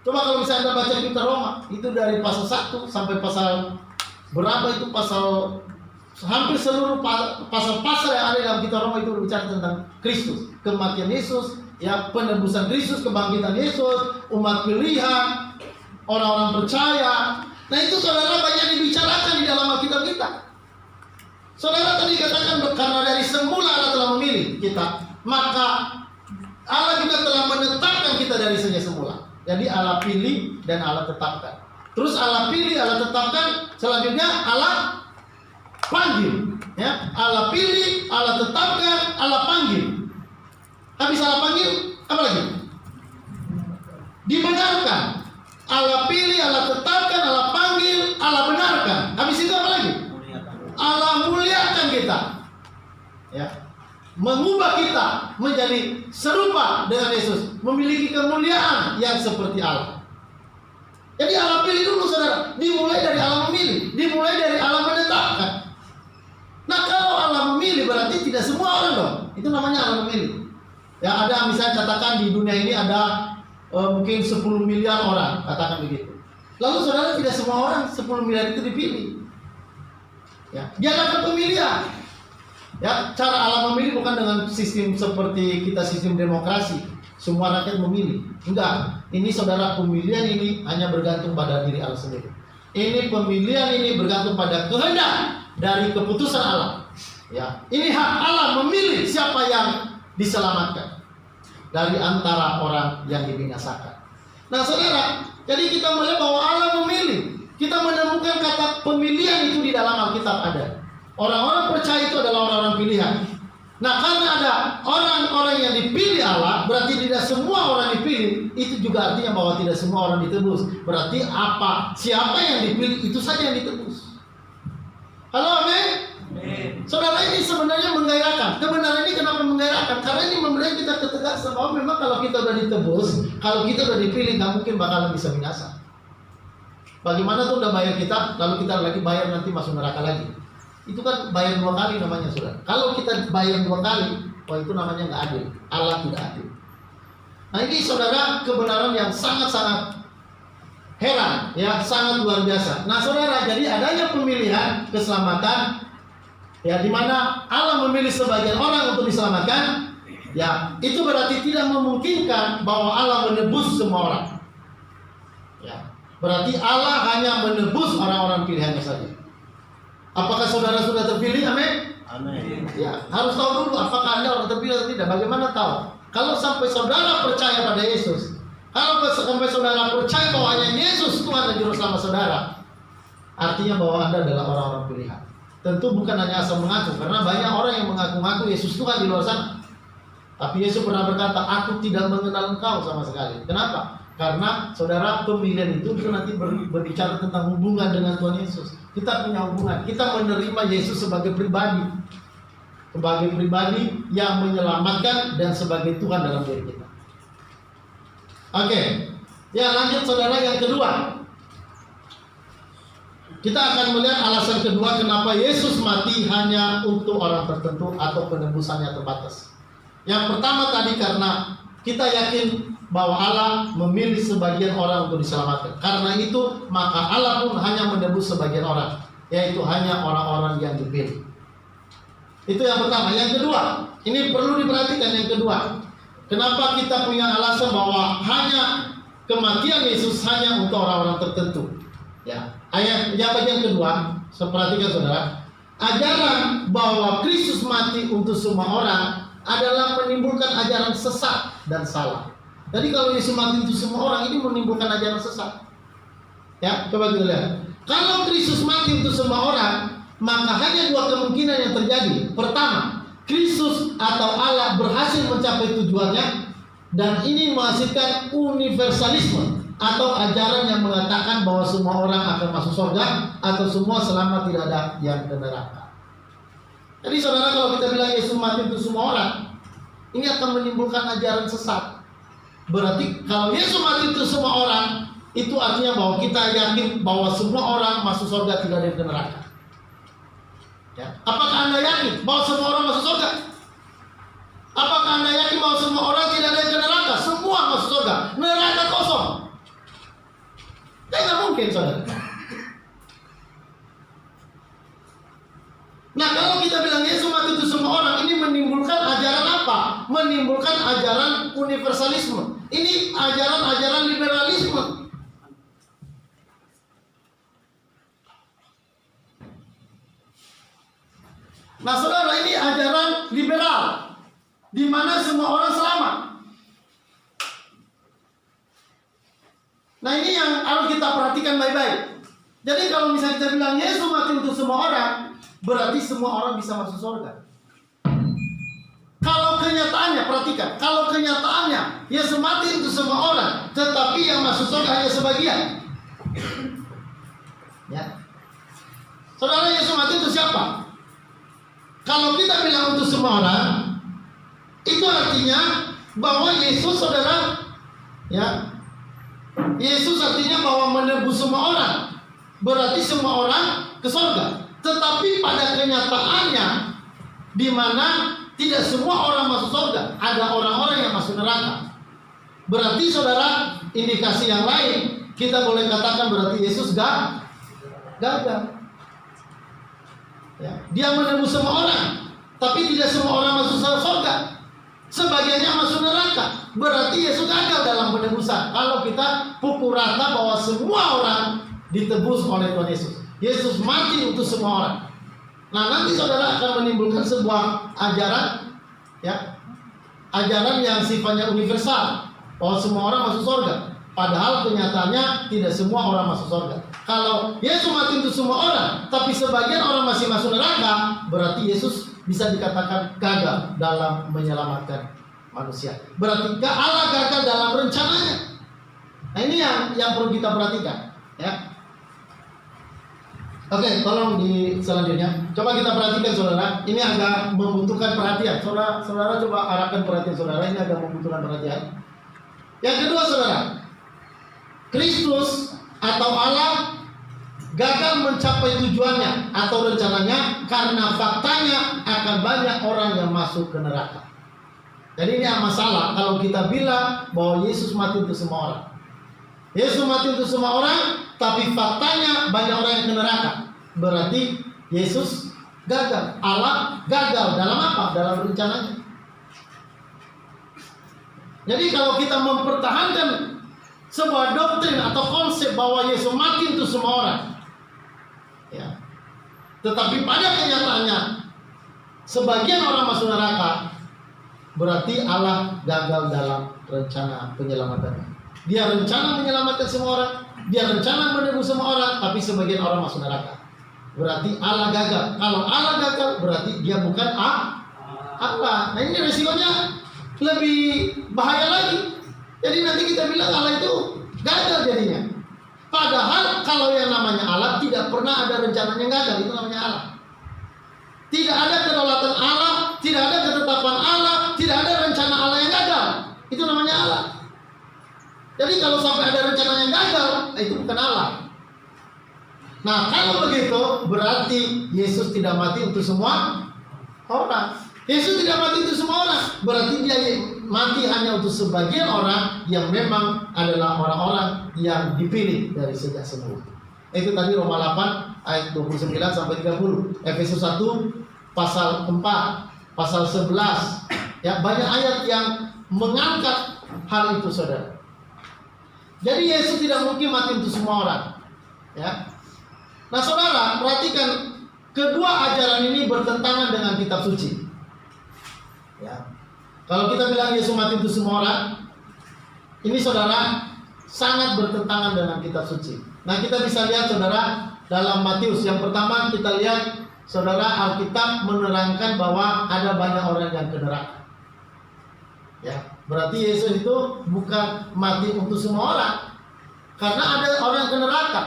Coba kalau misalnya Anda baca kitab Roma, itu dari pasal 1 sampai pasal berapa itu pasal hampir seluruh pasal-pasal yang ada dalam kitab Roma itu berbicara tentang Kristus, kematian Yesus, ya, penebusan Kristus, kebangkitan Yesus, umat pilihan, orang-orang percaya. Nah itu saudara banyak dibicarakan di dalam Alkitab kita. Saudara tadi katakan karena dari semula Allah telah memilih kita, maka Allah juga telah menetapkan kita dari sejak semula. Jadi Allah pilih dan Allah tetapkan. Terus Allah pilih, Allah tetapkan, selanjutnya Allah panggil. Ya, Allah pilih, Allah tetapkan, Allah panggil. Habis Allah panggil, apa lagi? Dibenarkan. Allah pilih, Allah tetapkan, Allah panggil, Allah benarkan. Habis itu apa lagi? Allah muliakan kita. Ya. Mengubah kita menjadi serupa dengan Yesus, memiliki kemuliaan yang seperti Allah. Jadi Allah pilih dulu saudara, dimulai dari Allah memilih, dimulai dari Allah menetapkan. Nah kalau Allah memilih berarti tidak semua orang dong, itu namanya Allah memilih. Ya ada misalnya katakan di dunia ini ada mungkin 10 miliar orang, katakan begitu. Lalu saudara tidak semua orang 10 miliar itu dipilih. Ya, dia dapat pemilihan. Ya, cara Allah memilih bukan dengan sistem seperti kita sistem demokrasi, semua rakyat memilih. Enggak, ini saudara pemilihan ini hanya bergantung pada diri Allah sendiri. Ini pemilihan ini bergantung pada kehendak dari keputusan Allah. Ya, ini hak Allah memilih siapa yang diselamatkan dari antara orang yang dibinasakan. Nah, saudara, jadi kita melihat bahwa Allah memilih. Kita menemukan kata pemilihan itu di dalam Alkitab ada. Orang-orang percaya itu adalah orang-orang pilihan. Nah karena ada orang-orang yang dipilih Allah, berarti tidak semua orang dipilih. Itu juga artinya bahwa tidak semua orang ditebus. Berarti siapa yang dipilih itu saja yang ditebus. Halo, amin? Saudara, ini sebenarnya menggairahkan. Kebenaran ini kenapa menggairahkan? Karena ini memberi kita ketegasan bahwa memang kalau kita sudah ditebus, kalau kita sudah dipilih, nggak mungkin bakalan bisa binasa. Bagaimana tuh udah bayar kita, lalu kita lagi bayar nanti masuk neraka lagi. Itu kan bayar 2 kali namanya saudara. Kalau kita bayar 2 kali, wah itu namanya nggak adil. Allah tidak adil. Nah ini saudara kebenaran yang sangat-sangat heran, ya sangat luar biasa. Nah saudara, jadi adanya pemilihan keselamatan, ya di mana Allah memilih sebagian orang untuk diselamatkan, ya itu berarti tidak memungkinkan bahwa Allah menebus semua orang. Ya, berarti Allah hanya menebus orang-orang pilihannya saja. Apakah saudara sudah terpilih? Amin. Amin. Ya, harus tahu dulu apakah Anda orang terpilih atau tidak. Bagaimana tahu? Kalau sampai saudara percaya pada Yesus, kalau sampai saudara percaya bahwa hanya Yesus Tuhan dan Juru Selamat saudara, artinya bahwa Anda adalah orang-orang pilihan. Tentu bukan hanya asal mengaku, karena banyak orang yang mengaku-ngaku Yesus Tuhan di luar sana. Tapi Yesus pernah berkata, aku tidak mengenal engkau sama sekali. Kenapa? Karena saudara pemilihan itu nanti berbicara tentang hubungan dengan Tuhan Yesus. Kita punya hubungan, kita menerima Yesus sebagai pribadi yang menyelamatkan dan sebagai Tuhan dalam diri kita. Oke, ya lanjut saudara yang kedua. Kita akan melihat alasan kedua kenapa Yesus mati hanya untuk orang tertentu atau penebusannya terbatas. Yang pertama tadi karena kita yakin bahwa Allah memilih sebagian orang untuk diselamatkan. Karena itu maka Allah pun hanya menebus sebagian orang, yaitu hanya orang-orang yang dipilih. Itu yang pertama. Yang kedua, ini perlu diperhatikan yang kedua. Kenapa kita punya alasan bahwa hanya kematian Yesus hanya untuk orang-orang tertentu? Ya, ayat yang bagian kedua, perhatikan saudara. Ajaran bahwa Kristus mati untuk semua orang adalah menimbulkan ajaran sesat dan salah. Jadi kalau Yesus mati untuk semua orang ini menimbulkan ajaran sesat. Ya, coba kita lihat. Kalau Kristus mati untuk semua orang, maka hanya 2 kemungkinan yang terjadi. Pertama, Kristus atau Allah berhasil mencapai tujuannya dan ini menghasilkan universalisme. atau ajaran yang mengatakan bahwa semua orang akan masuk surga atau semua selamat, tidak ada yang ke neraka. Jadi saudara, kalau kita bilang Yesus mati untuk semua orang, ini akan menimbulkan ajaran sesat. Berarti kalau Yesus mati untuk semua orang, itu artinya bahwa kita yakin bahwa semua orang masuk surga, tidak ada yang ke neraka. Ya. Apakah Anda yakin bahwa semua orang masuk surga? Apakah Anda yakin bahwa semua orang tidak ada yang ke neraka? Semua masuk surga, neraka kosong. Tidak mungkin, saudara. Nah, kalau kita bilang Yesus mati untuk semua orang, ini menimbulkan ajaran apa? Menimbulkan ajaran universalisme. Ini ajaran-ajaran liberalisme. Nah, saudara, ini ajaran liberal, di mana semua orang selamat. Nah, ini yang harus kita perhatikan baik-baik. Jadi kalau misalnya kita bilang Yesus mati untuk semua orang, berarti semua orang bisa masuk surga. Kalau kenyataannya, perhatikan, kalau kenyataannya Yesus mati untuk semua orang, tetapi yang masuk surga hanya sebagian. Ya. Saudara, Yesus mati untuk siapa? Kalau kita bilang untuk semua orang, itu artinya bahwa Yesus, saudara, ya, Yesus artinya bahwa menebus semua orang, berarti semua orang ke surga. Tetapi pada kenyataannya, di mana tidak semua orang masuk surga, ada orang-orang yang masuk neraka. Berarti saudara, indikasi yang lain, kita boleh katakan berarti Yesus gagal. Ya. Dia menebus semua orang, tapi tidak semua orang masuk surga. Sebagiannya masuk neraka. Berarti Yesus gagal dalam penebusan. Kalau kita pukul rata bahwa semua orang ditebus oleh Tuhan Yesus. Yesus mati untuk semua orang. Nah, nanti saudara akan menimbulkan sebuah ajaran, ya, ajaran yang sifatnya universal, bahwa semua orang masuk surga. Padahal kenyataannya tidak semua orang masuk surga. Kalau Yesus mati untuk semua orang, tapi sebagian orang masih masuk neraka, berarti Yesus bisa dikatakan gagal dalam menyelamatkan manusia. Berarti Allah gagal dalam rencananya. Nah, ini yang perlu kita perhatikan, ya. Oke, tolong di selanjutnya. Coba kita perhatikan, saudara. Ini agak membutuhkan perhatian. Saudara coba arahkan perhatian saudara. Ini agak membutuhkan perhatian. Yang kedua, saudara, Kristus atau Allah gagal mencapai tujuannya atau rencananya karena faktanya akan banyak orang yang masuk ke neraka. Jadi ini masalah kalau kita bilang bahwa Yesus mati untuk semua orang. Yesus mati untuk semua orang, tapi faktanya banyak orang yang ke neraka. Berarti Yesus gagal. Allah gagal dalam apa? Dalam rencananya. Jadi kalau kita mempertahankan sebuah doktrin atau konsep bahwa Yesus mati untuk semua orang, ya, tetapi pada kenyataannya sebagian orang masuk neraka, berarti Allah gagal dalam rencana penyelamatannya. Dia rencana menyelamatkan semua orang, dia rencana menebus semua orang, tapi sebagian orang masuk neraka. Berarti Allah gagal. Kalau Allah gagal, berarti dia bukan Allah. Nah, ini resikonya lebih bahaya lagi. Jadi nanti kita bilang Allah itu gagal jadinya. Padahal kalau yang namanya Allah tidak pernah ada rencananya gagal, itu namanya Allah. Tidak ada kedaulatan Allah, tidak ada ketetapan Allah, tidak ada rencana Allah yang gagal. Itu namanya Allah. Jadi kalau sampai ada rencana yang gagal, itu bukan Allah. Nah, kalau begitu berarti Yesus tidak mati untuk semua orang. Yesus tidak mati untuk semua orang. Berarti dia mati hanya untuk sebagian orang yang memang adalah orang-orang yang dipilih dari sejak semula. Itu tadi Roma 8 ayat 29 sampai 30. Efesus 1 pasal 4, pasal 11. Ya, banyak ayat yang mengangkat hal itu, saudara. Jadi Yesus tidak mungkin mati untuk semua orang. Ya. Nah, saudara, perhatikan kedua ajaran ini bertentangan dengan kitab suci. Ya. Kalau kita bilang Yesus mati untuk semua orang, ini saudara sangat bertentangan dengan kitab suci. Nah, kita bisa lihat saudara dalam Matius yang pertama kita lihat saudara Alkitab menerangkan bahwa ada banyak orang yang ke neraka. Ya, berarti Yesus itu bukan mati untuk semua orang. Karena ada orang yang ke neraka.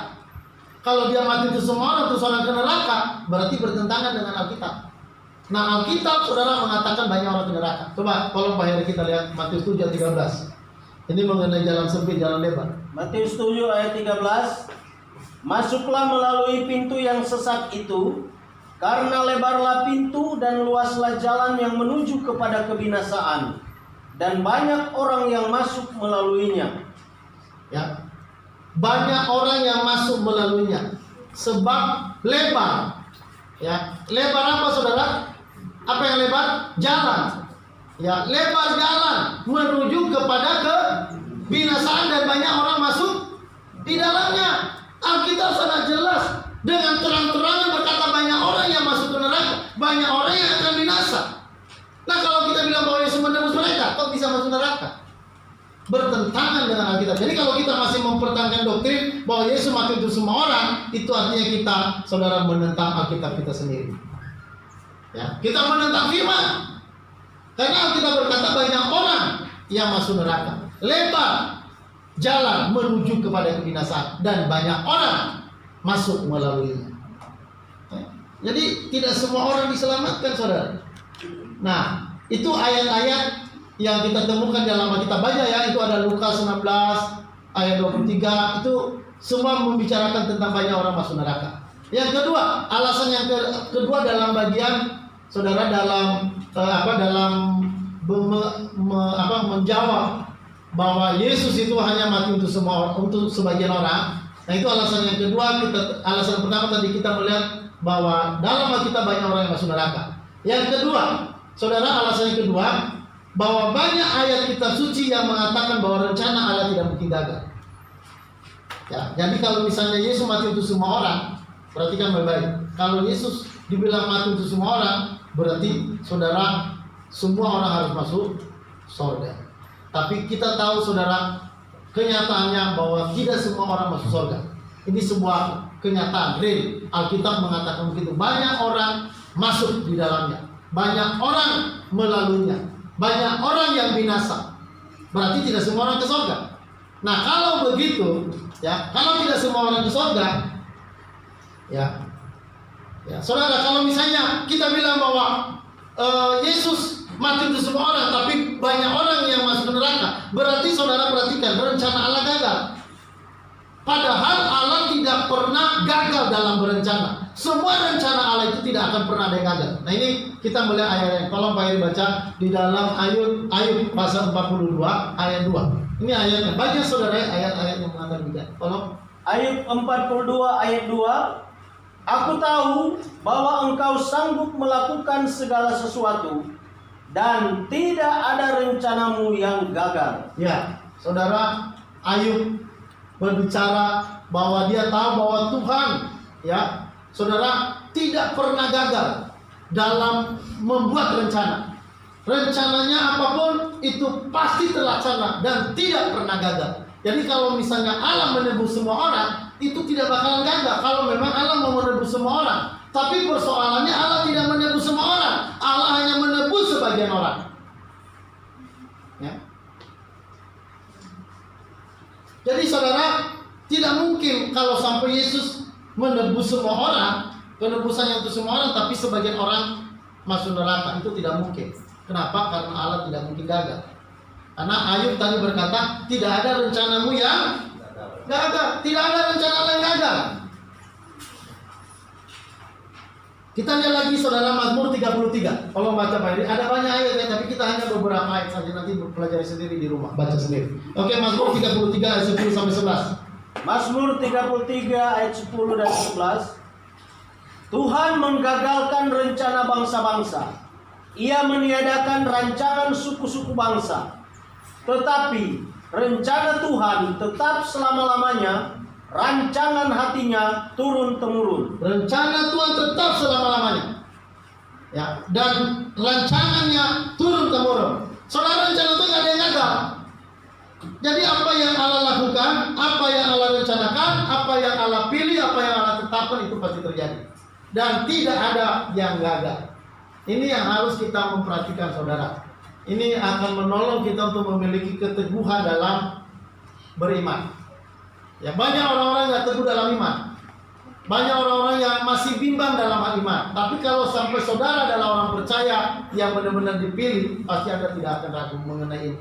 Kalau dia mati itu semua orang, terus orang ke neraka, berarti bertentangan dengan Alkitab. Nah, Alkitab saudara mengatakan banyak orang ke neraka. Coba tolong Pak Heri kita lihat Matius 7 ayat 13. Ini mengenai jalan sempit, jalan lebar. Matius 7 ayat 13. Masuklah melalui pintu yang sesak itu, karena lebarlah pintu dan luaslah jalan yang menuju kepada kebinasaan, dan banyak orang yang masuk melaluinya. Ya, banyak orang yang masuk melaluinya, sebab lebar. Ya, lebar apa saudara? Apa yang lebar? Jalan. Ya, lebar jalan menuju kepada kebinasaan dan banyak orang masuk di dalamnya. Alkitab sangat jelas dengan terang-terangan berkata banyak orang yang masuk ke neraka, banyak orang yang akan binasa. Nah, kalau kita bilang bahwa Yesus menebus mereka, kok bisa masuk neraka? Bertentangan dengan Alkitab. Jadi kalau kita masih mempertahankan doktrin bahwa Yesus mati untuk semua orang, itu artinya kita, saudara, menentang Alkitab kita sendiri. Ya, kita menentang firman. Karena Alkitab berkata banyak orang yang masuk neraka. Lebar jalan menuju kepada kebinasaan dan banyak orang masuk melaluinya. Jadi tidak semua orang diselamatkan, saudara. Nah, itu ayat-ayat yang kita temukan dalam Alkitab banyak ya. Itu ada Lukas 16 ayat 23. Itu semua membicarakan tentang banyak orang masuk neraka. Yang kedua, alasan yang kedua dalam bagian saudara dalam menjawab bahwa Yesus itu hanya mati untuk semua, untuk sebagian orang. Nah, itu alasan yang kedua. Alasan pertama tadi kita melihat bahwa dalam Alkitab banyak orang yang masuk neraka. Yang kedua, saudara, alasan yang kedua, bahwa banyak ayat kitab suci yang mengatakan bahwa rencana Allah tidak mungkin gagal. Ya, jadi kalau misalnya Yesus mati untuk semua orang, perhatikan baik-baik. Kalau Yesus dibilang mati untuk semua orang, berarti saudara, semua orang harus masuk surga. Tapi kita tahu saudara, kenyataannya bahwa tidak semua orang masuk surga. Ini sebuah kenyataan real. Alkitab mengatakan begitu. Banyak orang masuk di dalamnya, banyak orang melaluinya, banyak orang yang binasa. Berarti tidak semua orang ke surga. Nah, kalau begitu, ya, kalau tidak semua orang ke surga, ya, saudara, kalau misalnya kita bilang bahwa Yesus mati untuk semua orang, tapi banyak orang yang masuk ke neraka, berarti saudara perhatikan, rencana Allah gagal. Padahal Allah tidak pernah gagal dalam berencana. Semua rencana Allah itu tidak akan pernah ada yang gagal. Nah, ini kita melihat ayat-ayat. Tolong Pak Heri baca di dalam Ayub pasal 42 ayat 2. Ini ayatnya. Baca saudara ayat-ayat yang mengatakan begitu. Tolong. Ayub 42 ayat 2. Aku tahu bahwa engkau sanggup melakukan segala sesuatu, dan tidak ada rencanamu yang gagal. Ya, saudara, Ayub berbicara bahwa dia tahu bahwa Tuhan, ya, saudara, tidak pernah gagal dalam membuat rencana. Rencananya apapun itu pasti terlaksana dan tidak pernah gagal. Jadi kalau misalnya Allah menebus semua orang, itu tidak bakalan gagal kalau memang Allah mau menebus semua orang. Tapi persoalannya Allah tidak menebus semua orang. Allah hanya menebus sebagian orang. Ya. Jadi saudara, tidak mungkin kalau sampai Yesus menebus semua orang, penebusannya untuk semua orang, tapi sebagian orang masuk neraka, itu tidak mungkin. Kenapa? Karena Allah tidak mungkin gagal. Karena Ayub tadi berkata, tidak ada rencanamu yang gagal. Tidak ada rencana Allah yang gagal. Kita lihat lagi saudara Mazmur 33. Tolong baca Pak Heri. Ada banyak ayat ya, tapi kita hanya beberapa ayat saja, nanti pelajari sendiri di rumah, baca sendiri. Oke, Mazmur 33 ayat 10 sampai 11. Mazmur 33 ayat 10 dan 11. Tuhan menggagalkan rencana bangsa-bangsa. Ia meniadakan rancangan suku-suku bangsa. Tetapi rencana Tuhan tetap selama-lamanya, rancangan hatinya turun-temurun. Rencana Tuhan tetap selama-lamanya, ya, dan rancangannya turun-temurun. Saudara, rencana Tuhan tidak ada yang gagal. Jadi apa yang Allah lakukan, apa yang Allah rencanakan, apa yang Allah pilih, apa yang Allah tetapkan, itu pasti terjadi. Dan tidak ada yang gagal. Ini yang harus kita memperhatikan saudara. Ini akan menolong kita untuk memiliki keteguhan dalam beriman. Ya, banyak orang-orang yang teguh dalam iman. Banyak orang-orang yang masih bimbang dalam hal iman. Tapi kalau sampai saudara adalah orang percaya yang benar-benar dipilih, pasti Anda tidak akan ragu mengenai ini.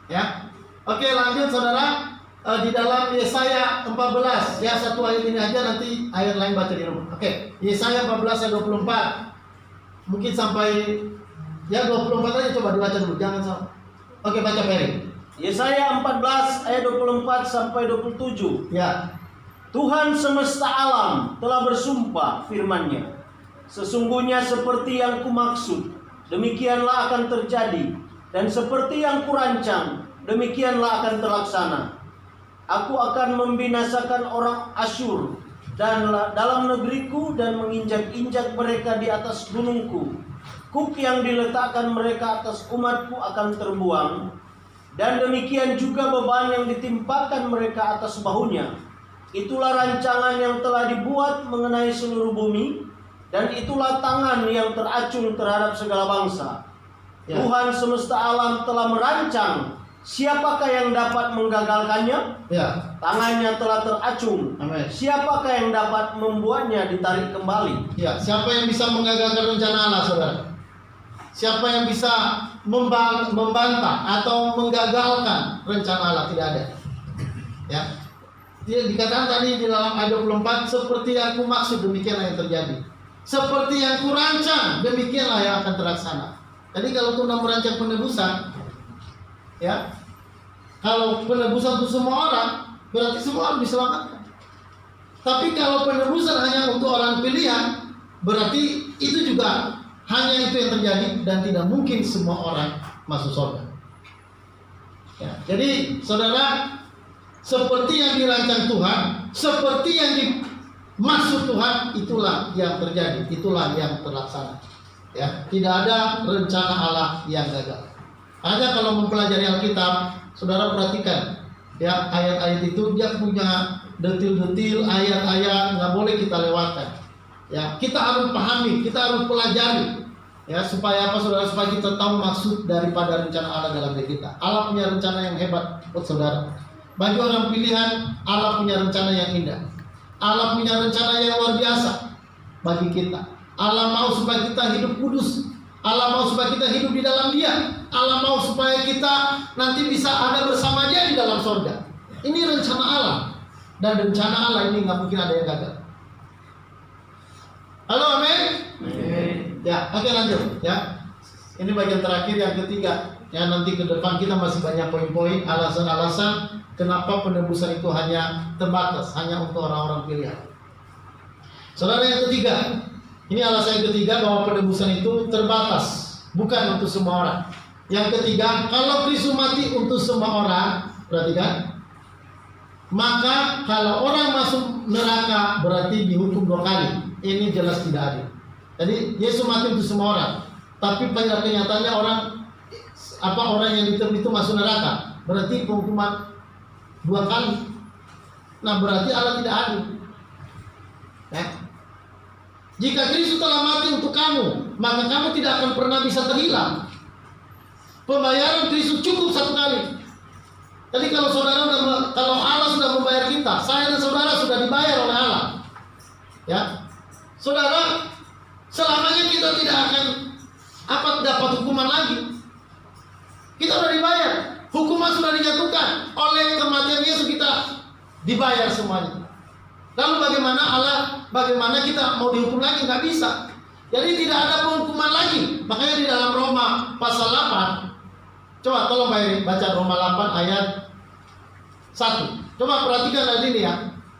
Ya. Oke, lanjut saudara. Di dalam Yesaya 14, ya satu ayat ini aja, nanti ayat lain baca di rumah. Oke, Yesaya 14 ayat 24. Mungkin sampai ya 24 aja, coba dibaca dulu, jangan salah. Oke, baca Ferry. Yesaya 14 ayat 24 sampai 27. Ya. Tuhan semesta alam telah bersumpah firman-Nya, sesungguhnya seperti yang kumaksud, demikianlah akan terjadi, dan seperti yang kurancang, demikianlah akan terlaksana. Aku akan membinasakan orang Asyur dan dalam negeriku dan menginjak-injak mereka di atas gunungku. Kuk yang diletakkan mereka atas umatku akan terbuang, dan demikian juga beban yang ditimpakan mereka atas bahunya. Itulah rancangan yang telah dibuat mengenai seluruh bumi, dan itulah tangan yang teracung terhadap segala bangsa. Ya. Tuhan semesta alam telah merancang, siapakah yang dapat menggagalkannya? Ya. Tangannya telah teracung. Amin. Siapakah yang dapat membuatnya ditarik kembali? Ya, siapa yang bisa menggagalkan rencana Allah, saudara? Siapa yang bisa membantah atau menggagalkan rencana Allah? Tidak ada. Ya. Dia dikatakan tadi di dalam ayat 24, seperti yang aku maksud demikianlah yang terjadi. Seperti yang kurancang demikianlah yang akan terlaksana. Jadi kalau Tuhan merancang penebusan, ya, kalau penebusan untuk semua orang, berarti semua orang diselamatkan. Tapi kalau penebusan hanya untuk orang pilihan, berarti itu juga hanya itu yang terjadi dan tidak mungkin semua orang masuk surga. Ya, jadi saudara, seperti yang dirancang Tuhan, seperti yang dimaksud Tuhan, itulah yang terjadi, itulah yang terlaksana. Ya, tidak ada rencana Allah yang gagal. Hanya kalau mempelajari Alkitab, saudara perhatikan, ya, ayat-ayat itu dia punya detil-detil, ayat-ayat, nggak boleh kita lewatkan. Ya, kita harus pahami, kita harus pelajari, ya, supaya apa, saudara? Supaya kita tahu maksud daripada rencana Allah dalam diri kita. Allah punya rencana yang hebat buat saudara. Bagi orang pilihan, Allah punya rencana yang indah. Allah punya rencana yang luar biasa bagi kita. Allah mau supaya kita hidup kudus. Allah mau supaya kita hidup di dalam Dia. Allah mau supaya kita nanti bisa ada bersama Dia di dalam sorga. Ini rencana Allah. Dan rencana Allah ini nggak mungkin ada yang gagal. Halo, amin? Ya, oke, lanjut. Ya, ini bagian terakhir yang ketiga. Ya, nanti ke depan kita masih banyak poin-poin, alasan-alasan kenapa penebusan itu hanya terbatas, hanya untuk orang-orang pilihan. Saudara, yang ketiga, ini alasan yang ketiga bahwa penebusan itu terbatas, bukan untuk semua orang. Yang ketiga, kalau Kristus mati untuk semua orang, perhatikan, maka kalau orang masuk neraka berarti dihukum 2 kali. Ini jelas tidak adil. Jadi Yesus mati untuk semua orang, tapi pada kenyataannya orang yang diterima itu masuk neraka, berarti penghukuman 2 kali. Nah, berarti Allah tidak adil. Ya. Jika Kristus telah mati untuk kamu, maka kamu tidak akan pernah bisa terhilang. Pembayaran Kristus cukup 1 kali. Jadi kalau Allah sudah membayar kita, saya dan saudara sudah dibayar oleh Allah. Ya, saudara, selamanya kita tidak akan dapat hukuman lagi. Kita sudah dibayar, hukuman sudah dijatuhkan oleh kematian Yesus, kita dibayar semuanya. Lalu bagaimana kita mau dihukum lagi? Nggak bisa. Jadi tidak ada penghukuman lagi. Makanya di dalam Roma pasal 8, coba tolong baca Roma 8 ayat 1. Coba perhatikan ayat ini ya.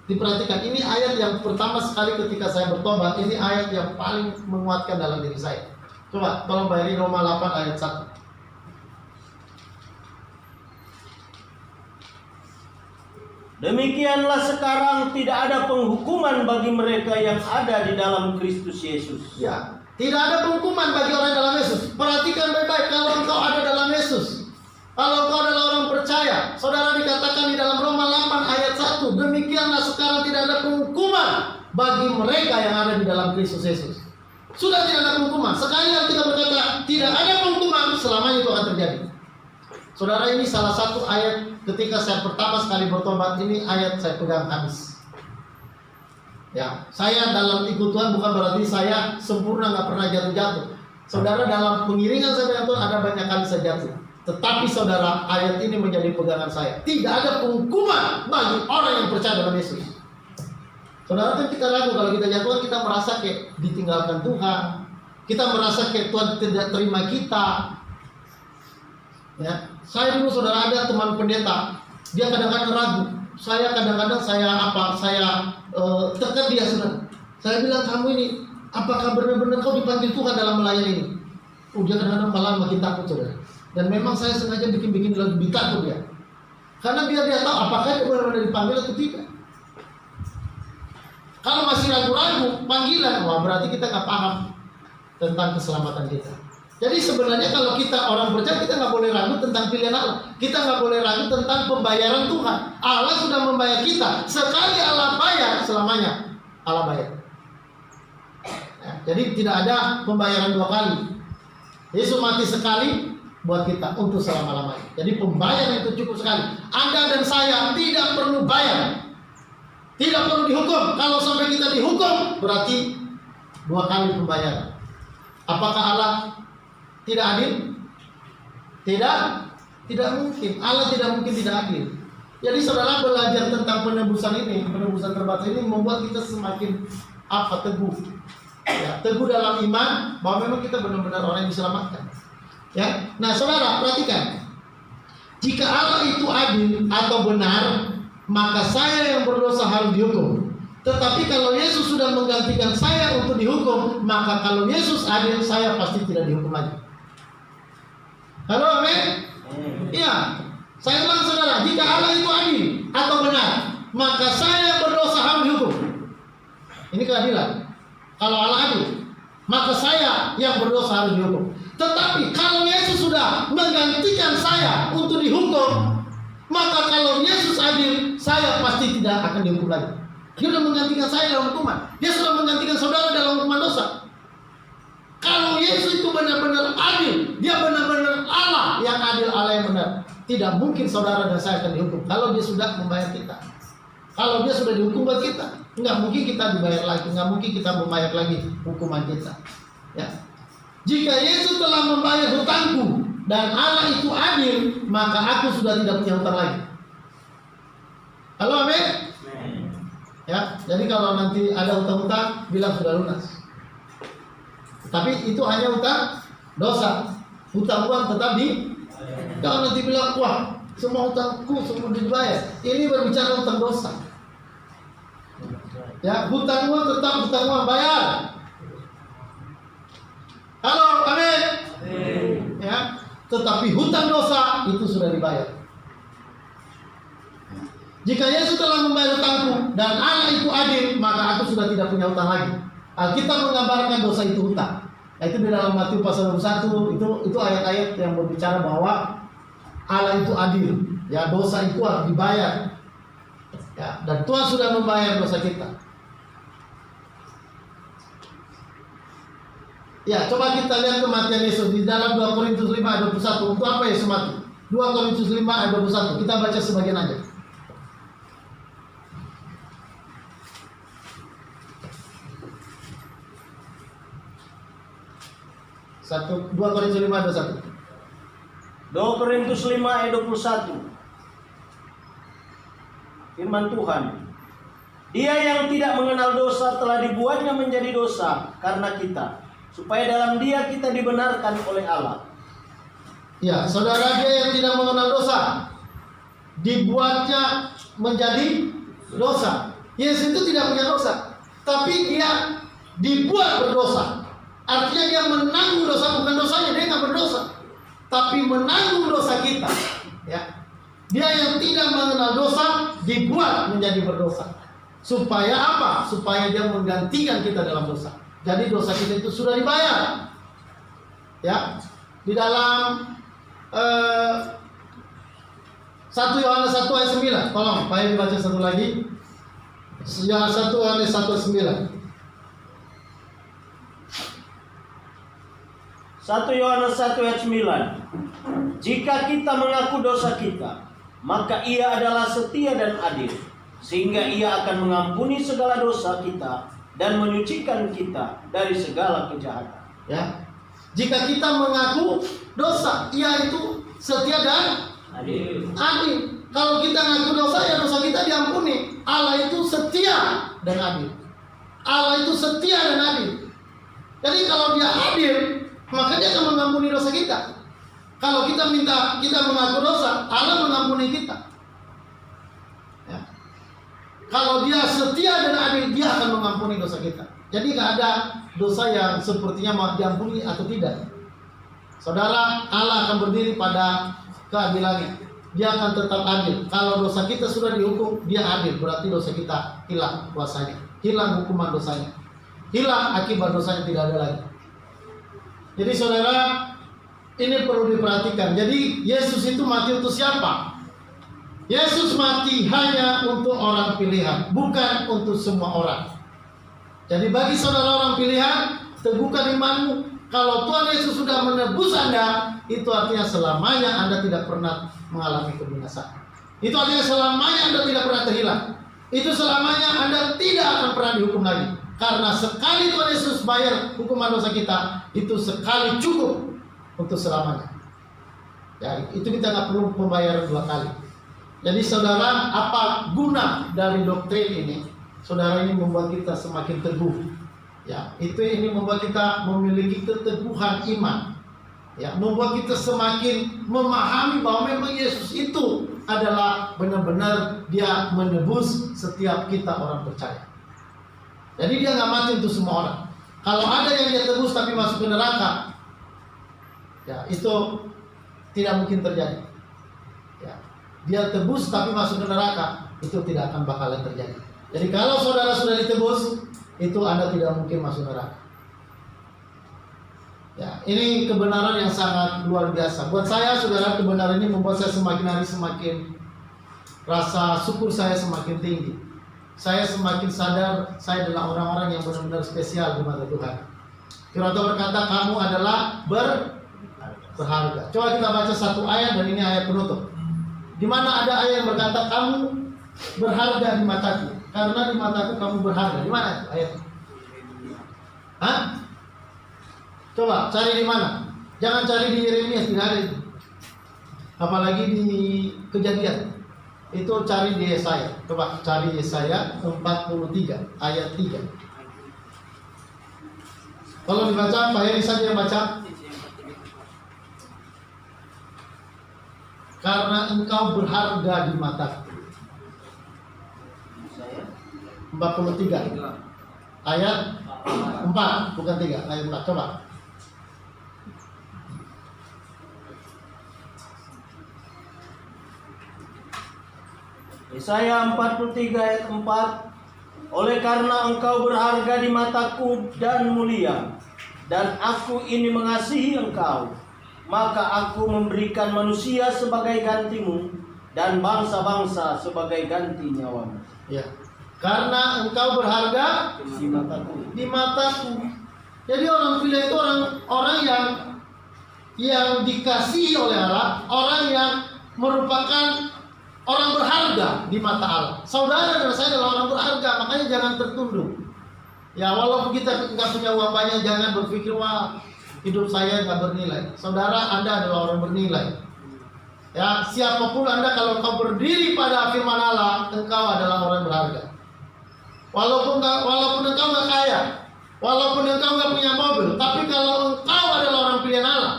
Diperhatikan, ini ayat yang pertama sekali ketika saya bertobat. Ini ayat yang paling menguatkan dalam diri saya. Coba tolong bayari Roma 8 ayat 1. Demikianlah sekarang tidak ada penghukuman bagi mereka yang ada di dalam Kristus Yesus. Ya, tidak ada penghukuman bagi orang dalam Yesus. Perhatikan baik-baik, kalau engkau ada dalam Yesus, kalau engkau adalah orang percaya, saudara, dikatakan di dalam Roma 8 ayat 1, demikianlah sekarang tidak ada penghukuman bagi mereka yang ada di dalam Kristus Yesus. Sudah tidak ada penghukuman. Sekali yang kita berkata tidak ada penghukuman, selamanya itu akan terjadi. Saudara, ini salah satu ayat ketika saya pertama sekali bertobat, ini ayat saya pegang habis. Ya, saya dalam ikut Tuhan bukan berarti saya sempurna, nggak pernah jatuh-jatuh. Saudara, dalam pengiringan saya dengan Tuhan ada banyak kali saya jatuh. Tetapi saudara, ayat ini menjadi pegangan saya. Tidak ada penghukuman bagi orang yang percaya dalam Yesus. Saudara, kan kita ragu kalau kita jatuh, kita merasa kayak ditinggalkan Tuhan. Kita merasa kayak Tuhan tidak terima kita. Ya, saya dulu saudara ada teman pendeta, dia kadang-kadang ragu. Saya kadang-kadang saya tekan dia, saudara. Saya bilang, kamu ini apakah benar-benar kau dipanggil Tuhan dalam melayani ini? Dia kadang-kadang malah makin takut, saudara. Dan memang saya sengaja bikin lebih takut dia, karena biar dia tahu apakah dia benar-benar dipanggil atau tidak. Kalau masih ragu-ragu panggilan, wah berarti kita nggak paham tentang keselamatan kita. Jadi sebenarnya kalau kita orang percaya, kita nggak boleh ragu tentang pilihan Allah. Kita nggak boleh ragu tentang pembayaran Tuhan. Allah sudah membayar kita. Sekali Allah bayar, selamanya Allah bayar. Ya, jadi tidak ada pembayaran dua kali. Yesus mati sekali buat kita untuk selama-lamanya. Jadi pembayaran itu cukup sekali. Anda dan saya tidak perlu bayar. Tidak perlu dihukum. Kalau sampai kita dihukum, berarti dua kali pembayaran. Apakah Allah tidak adil? Tidak mungkin. Allah tidak mungkin tidak adil. Jadi saudara, belajar tentang penebusan ini, penebusan terbatas ini membuat kita semakin teguh. Ya, teguh dalam iman bahwa memang kita benar-benar orang yang diselamatkan. Ya. Nah, saudara, perhatikan. Jika Allah itu adil atau benar, maka saya yang berdosa harus dihukum. Tetapi kalau Yesus sudah menggantikan saya untuk dihukum, maka kalau Yesus adil, saya pasti tidak dihukum lagi. Halo, amin? Iya. Saya ulang, saudara, jika Allah itu adil atau benar, maka saya berdosa harus dihukum. Ini keadilan. Kalau Allah adil, maka saya yang berdosa harus dihukum. Tetapi kalau Yesus sudah menggantikan saya untuk dihukum, maka kalau Yesus adil, saya pasti tidak akan dihukum lagi. Dia sudah menggantikan saya dalam hukuman. Dia sudah menggantikan saudara dalam hukuman dosa. Kalau Yesus itu benar-benar adil, dia benar-benar Allah yang adil, Allah yang benar. Tidak mungkin saudara dan saya akan dihukum kalau dia sudah membayar kita. Kalau dia sudah dihukum buat kita, nggak mungkin kita dibayar lagi, nggak mungkin kita membayar lagi hukuman kita. Ya. Jika Yesus telah membayar hutangku dan Allah itu adil, maka aku sudah tidak punya hutang lagi. Halo, amin? Ya, jadi kalau nanti ada hutang-hutang, bilang sudah lunas. Tapi itu hanya hutang dosa. Hutang uang tetap di. Kalau nanti bilang, wah, semua hutangku semua dibayar. Ini berbicara hutang dosa. Ya, hutang uang tetap hutang uang, bayar. Halo, amin? Ya, tetapi hutang dosa itu sudah dibayar. Jika Yesus telah membayar hutangku dan Allah itu adil, maka aku sudah tidak punya hutang lagi. Alkitab menggambarkan dosa itu hutang. Nah, itu di dalam Matius pasal 21 itu ayat-ayat yang berbicara bahwa Allah itu adil. Ya, dosa itu harus dibayar. Ya, dan Tuhan sudah membayar dosa kita. Ya, coba kita lihat kematian Yesus di dalam 2 Korintus 5 ayat 21. Untuk apa Yesus mati? 2 Korintus 5 ayat 21. Kita baca sebagian aja. 2 Korintus 5 ayat 21. 2 Korintus 5 ayat 21. Firman Tuhan. Dia yang tidak mengenal dosa telah dibuatnya menjadi dosa karena kita, supaya dalam dia kita dibenarkan oleh Allah. Ya, saudara, dia yang tidak mengenal dosa dibuatnya menjadi dosa. Yesus itu tidak punya dosa, tapi dia dibuat berdosa. Artinya dia menanggung dosa, bukan dosanya, dia nggak berdosa, tapi menanggung dosa kita. Ya, dia yang tidak mengenal dosa dibuat menjadi berdosa. Supaya apa? Supaya dia menggantikan kita dalam dosa. Jadi dosa kita itu sudah dibayar. Ya, di dalam 1 Yohanes 1 ayat 9. Tolong, Pak Yedi baca satu lagi. Yohanes 1 ayat 1 ayat 9. 1 1 Yohanes 1 ayat 9. Jika kita mengaku dosa kita, maka Ia adalah setia dan adil, sehingga Ia akan mengampuni segala dosa kita dan menyucikan kita dari segala kejahatan. Ya. Jika kita mengaku dosa, Ia itu setia dan Adil. adil. Kalau kita mengaku dosa, ya dosa kita diampuni. Allah itu setia dan adil. Allah itu setia dan adil. Jadi kalau Dia adil, maka Dia akan mengampuni dosa kita. Kalau kita mengaku dosa, Allah mengampuni kita. Ya. Kalau Dia setia dan adil, Dia akan mengampuni dosa kita. Jadi nggak ada dosa yang sepertinya mau diampuni atau tidak. Saudara, Allah akan berdiri pada keadilannya. Dia akan tetap adil. Kalau dosa kita sudah dihukum, Dia adil. Berarti dosa kita hilang kuasanya, hilang hukuman dosanya, hilang akibat dosanya, tidak ada lagi. Jadi saudara, ini perlu diperhatikan. Jadi Yesus itu mati untuk siapa? Yesus mati hanya untuk orang pilihan, bukan untuk semua orang. Jadi bagi saudara orang pilihan, teguhkan imanmu. Kalau Tuhan Yesus sudah menebus Anda, itu artinya selamanya Anda tidak pernah mengalami kebinasaan. Itu artinya selamanya Anda tidak pernah terhilang. Itu selamanya Anda tidak akan pernah dihukum lagi. Karena sekali Tuhan Yesus bayar hukuman dosa kita, itu sekali cukup untuk selamanya. Ya, itu kita nggak perlu pembayaran 2 kali. Jadi saudara, apa guna dari doktrin ini? Saudara, ini membuat kita semakin teguh. Ya, itu ini membuat kita memiliki keteguhan iman. Ya, membuat kita semakin memahami bahwa memang Yesus itu adalah benar-benar Dia menebus setiap kita orang percaya. Jadi Dia nggak mati untuk semua orang. Kalau ada yang Dia tebus tapi masuk ke neraka, ya itu tidak mungkin terjadi. Ya, Dia tebus tapi masuk ke neraka, itu tidak akan bakalan terjadi. Jadi kalau saudara sudah ditebus, itu Anda tidak mungkin masuk neraka. Ya, ini kebenaran yang sangat luar biasa. Buat saya, saudara, kebenaran ini membuat saya semakin hari semakin rasa syukur saya semakin tinggi. Saya semakin sadar saya adalah orang-orang yang benar-benar spesial di mata Tuhan. Firman Tuhan berkata, kamu adalah berharga. Coba kita baca satu ayat, dan ini ayat penutup. Di mana ada ayat yang berkata, kamu berharga di mataku, karena di mataku kamu berharga. Di mana itu ayat? Hah? Coba cari di mana? Jangan cari di Yeremia, tidak ada itu. Apalagi di Kejadian. Itu cari di Yesaya. Coba cari Yesaya 43 ayat 3. Kalau dibaca, Pak Heri saja yang baca. Karena engkau berharga di mataku. 43 ayat 4, bukan 3, ayat 4. Coba. Yesaya 43 ayat 4. Oleh karena engkau berharga di mataku dan mulia, dan aku ini mengasihi engkau, maka aku memberikan manusia sebagai gantimu, dan bangsa-bangsa sebagai ganti nyawamu. Ya. Karena engkau berharga Di mataku. di mataku. Jadi orang pilih itu orang yang dikasihi oleh Allah, orang yang merupakan orang berharga di mata Allah. Saudara dan saya adalah orang berharga, makanya jangan tertunduk. Ya, walaupun kita nggak punya uang banyak, jangan berpikir wah hidup saya nggak bernilai. Saudara, Anda adalah orang bernilai. Ya, siapapun Anda, kalau kau berdiri pada firman Allah, engkau adalah orang berharga. Walaupun engkau nggak kaya, walaupun engkau nggak punya mobil, tapi kalau engkau adalah orang pilihan Allah,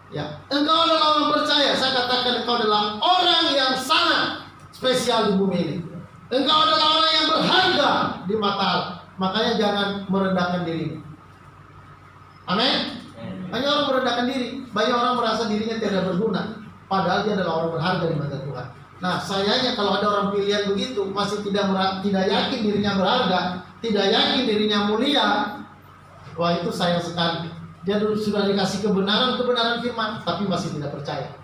ya, engkau adalah orang percaya. Saya katakan engkau adalah orang yang sangat spesial di bumi ini. Engkau adalah orang yang berharga di mata Allah. Makanya jangan merendahkan diri. Amin. Banyak orang merendahkan diri. Banyak orang merasa dirinya tidak berguna, padahal dia adalah orang berharga di mata Tuhan. Nah, sayangnya kalau ada orang pilihan begitu, masih tidak yakin dirinya berharga, tidak yakin dirinya mulia, wah itu sayang sekali. Dia sudah dikasih kebenaran firman, tapi masih tidak percaya.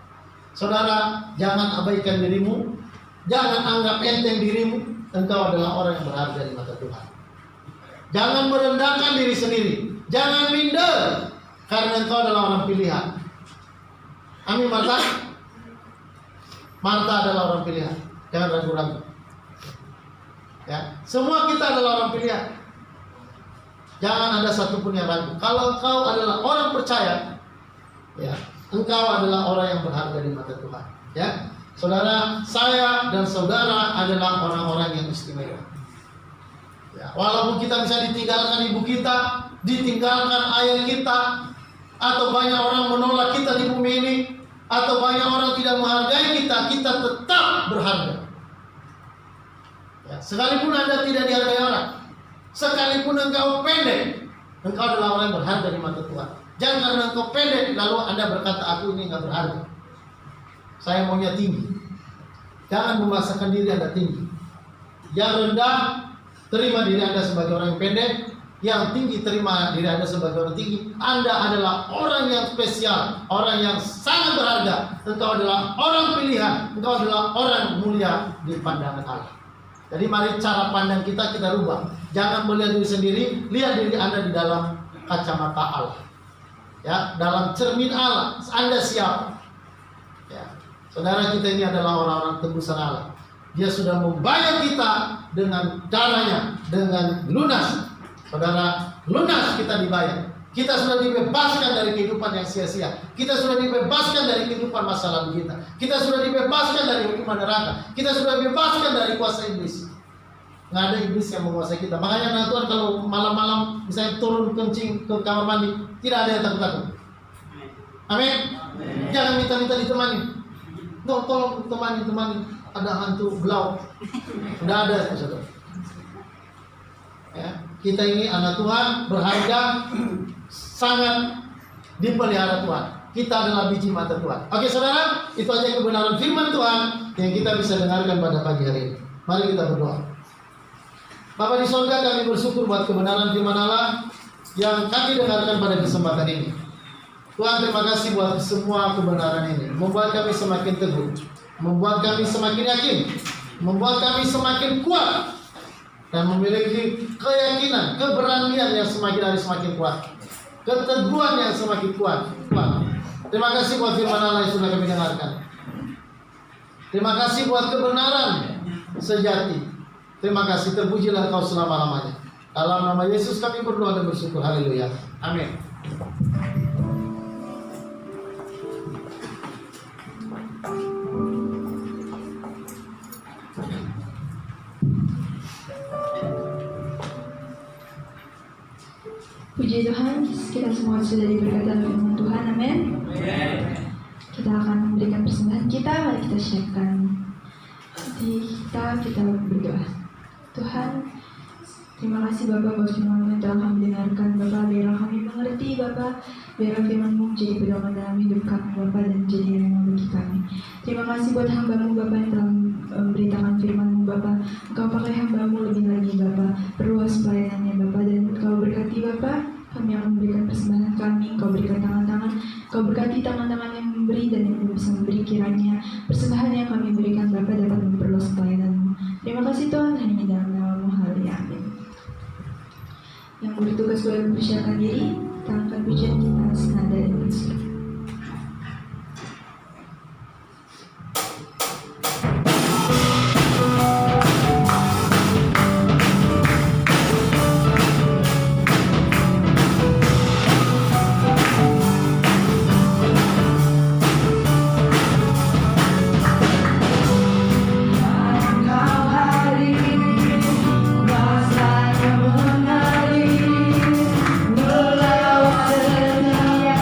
Saudara, jangan abaikan dirimu, jangan anggap enteng dirimu. Engkau adalah orang yang berharga di mata Tuhan. Jangan merendahkan diri sendiri, jangan minder. karena engkau adalah orang pilihan. Amin, Marta. Marta adalah orang pilihan. Jangan ragu-ragu. Ya, semua kita adalah orang pilihan. Jangan ada satupun yang ragu. Kalau engkau adalah orang percaya, ya, engkau adalah orang yang berharga di mata Tuhan. Ya, saudara, saya dan saudara adalah orang-orang yang istimewa. Ya, walaupun kita bisa ditinggalkan ibu kita, ditinggalkan ayah kita, atau banyak orang menolak kita di bumi ini, atau banyak orang tidak menghargai kita, kita tetap berharga. Ya, sekalipun Anda tidak dihargai orang, sekalipun engkau pendek, engkau adalah orang yang berharga di mata Tuhan. Jangan karena engkau pendek lalu Anda berkata aku ini nggak berharga, saya maunya tinggi. Jangan memaksakan diri Anda tinggi. Yang rendah, terima diri Anda sebagai orang yang pendek. Yang tinggi, terima diri Anda sebagai orang tinggi. Anda adalah orang yang spesial, orang yang sangat berharga. Engkau adalah orang pilihan, engkau adalah orang mulia di pandangan Allah. Jadi mari cara pandang kita rubah. Jangan melihat diri sendiri, lihat diri Anda di dalam kacamata Allah. Ya, dalam cermin Allah. Anda siapa? Ya. Saudara, kita ini adalah orang-orang tebusan Allah. Dia sudah membayar kita dengan darahnya, dengan lunas. Saudara, lunas kita dibayar. Kita sudah dibebaskan dari kehidupan yang sia-sia. Kita sudah dibebaskan dari kehidupan masa lalu kita. Kita sudah dibebaskan dari hukuman neraka. Kita sudah dibebaskan dari kuasa iblis. Nggak ada iblis yang menguasai kita. Makanya Tuhan kalau malam-malam misalnya turun kencing ke kamar mandi, tidak ada yang takut-takut. Amin. Jangan minta-minta ditemani. Tolong temani. Ada hantu belau. Tidak ada, saudara. Ya, kita ini anak Tuhan, berharga, sangat dipelihara Tuhan. Kita adalah biji mata Tuhan. Oke, saudara, itu aja kebenaran firman Tuhan yang kita bisa dengarkan pada pagi hari ini. Mari kita berdoa. Bapa di surga, kami bersyukur buat kebenaran firman Allah yang kami dengarkan pada kesempatan ini. Tuhan, terima kasih buat semua kebenaran ini. Membuat kami semakin teguh, membuat kami semakin yakin, membuat kami semakin kuat, dan memiliki keyakinan, keberanian yang semakin hari semakin kuat, keteguhan yang semakin kuat. Terima kasih buat firman Allah yang sudah kami dengarkan. Terima kasih buat kebenaran sejati. Terima kasih, terpujilah Engkau selama-lamanya. Dalam nama Yesus kami berdoa dan bersyukur. Haleluya. Amin. Puji Tuhan, kita semua sudah diberkati oleh firman Tuhan, amin. Kita akan memberikan persembahan kita, mari kita siapkan hati kita berdoa. Tuhan, terima kasih Bapak buat firman-Mu yang telah kami dengarkan. Bapak, biarlah kami mengerti Bapak, biarlah firman-Mu menjadi pedoman dalam hidup kami Bapak, dan menjadi rema bagi kami. Terima kasih buat hamba-Mu Bapak yang telah memberitakan firman-Mu Bapak. Engkau pakai hamba-Mu lebih lagi Bapak, perluas pelayanannya Bapak, dan Engkau berkati Bapak. Kami akan memberikan persembahan kami. Engkau berikan tangan-tangan, Engkau berkati tangan-tangan yang memberi dan yang belum bisa memberi, kiranya persembahan yang kami berikan Bapak dapat memperluas pelayanan-Mu. Terima kasih Tuhan, hanya dalam nama-Mu, haleluya, amin. Yang bertugas boleh mempersiapkan diri, kita angkat pujian kita senada dan bersuara. Melawat dunia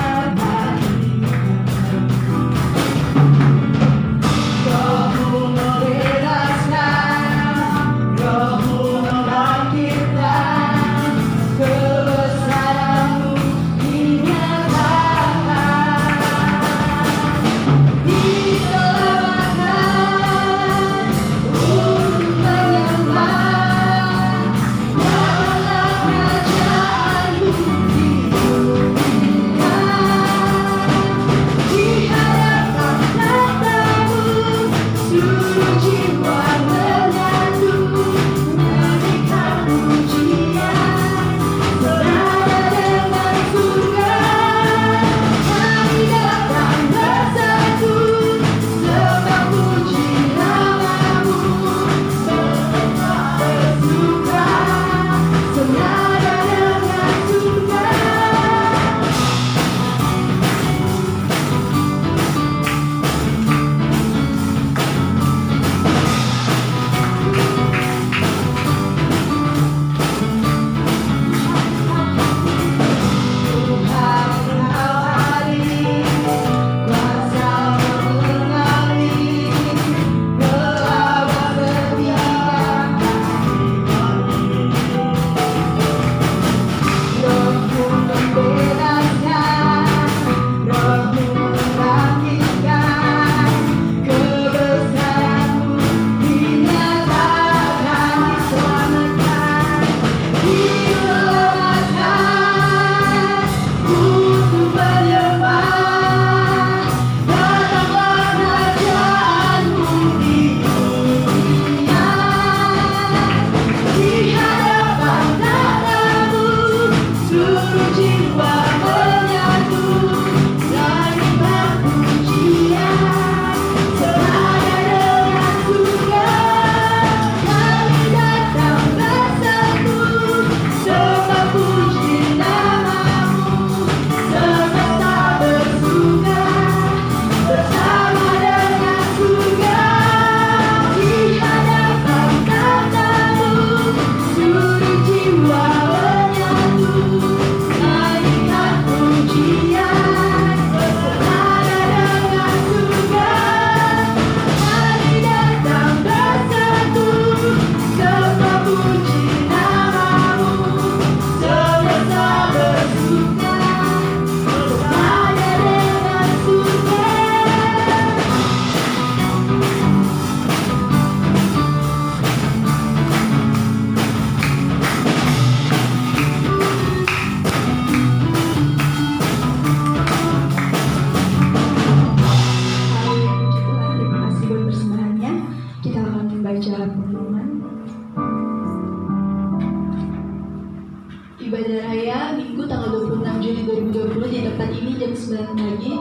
lagi.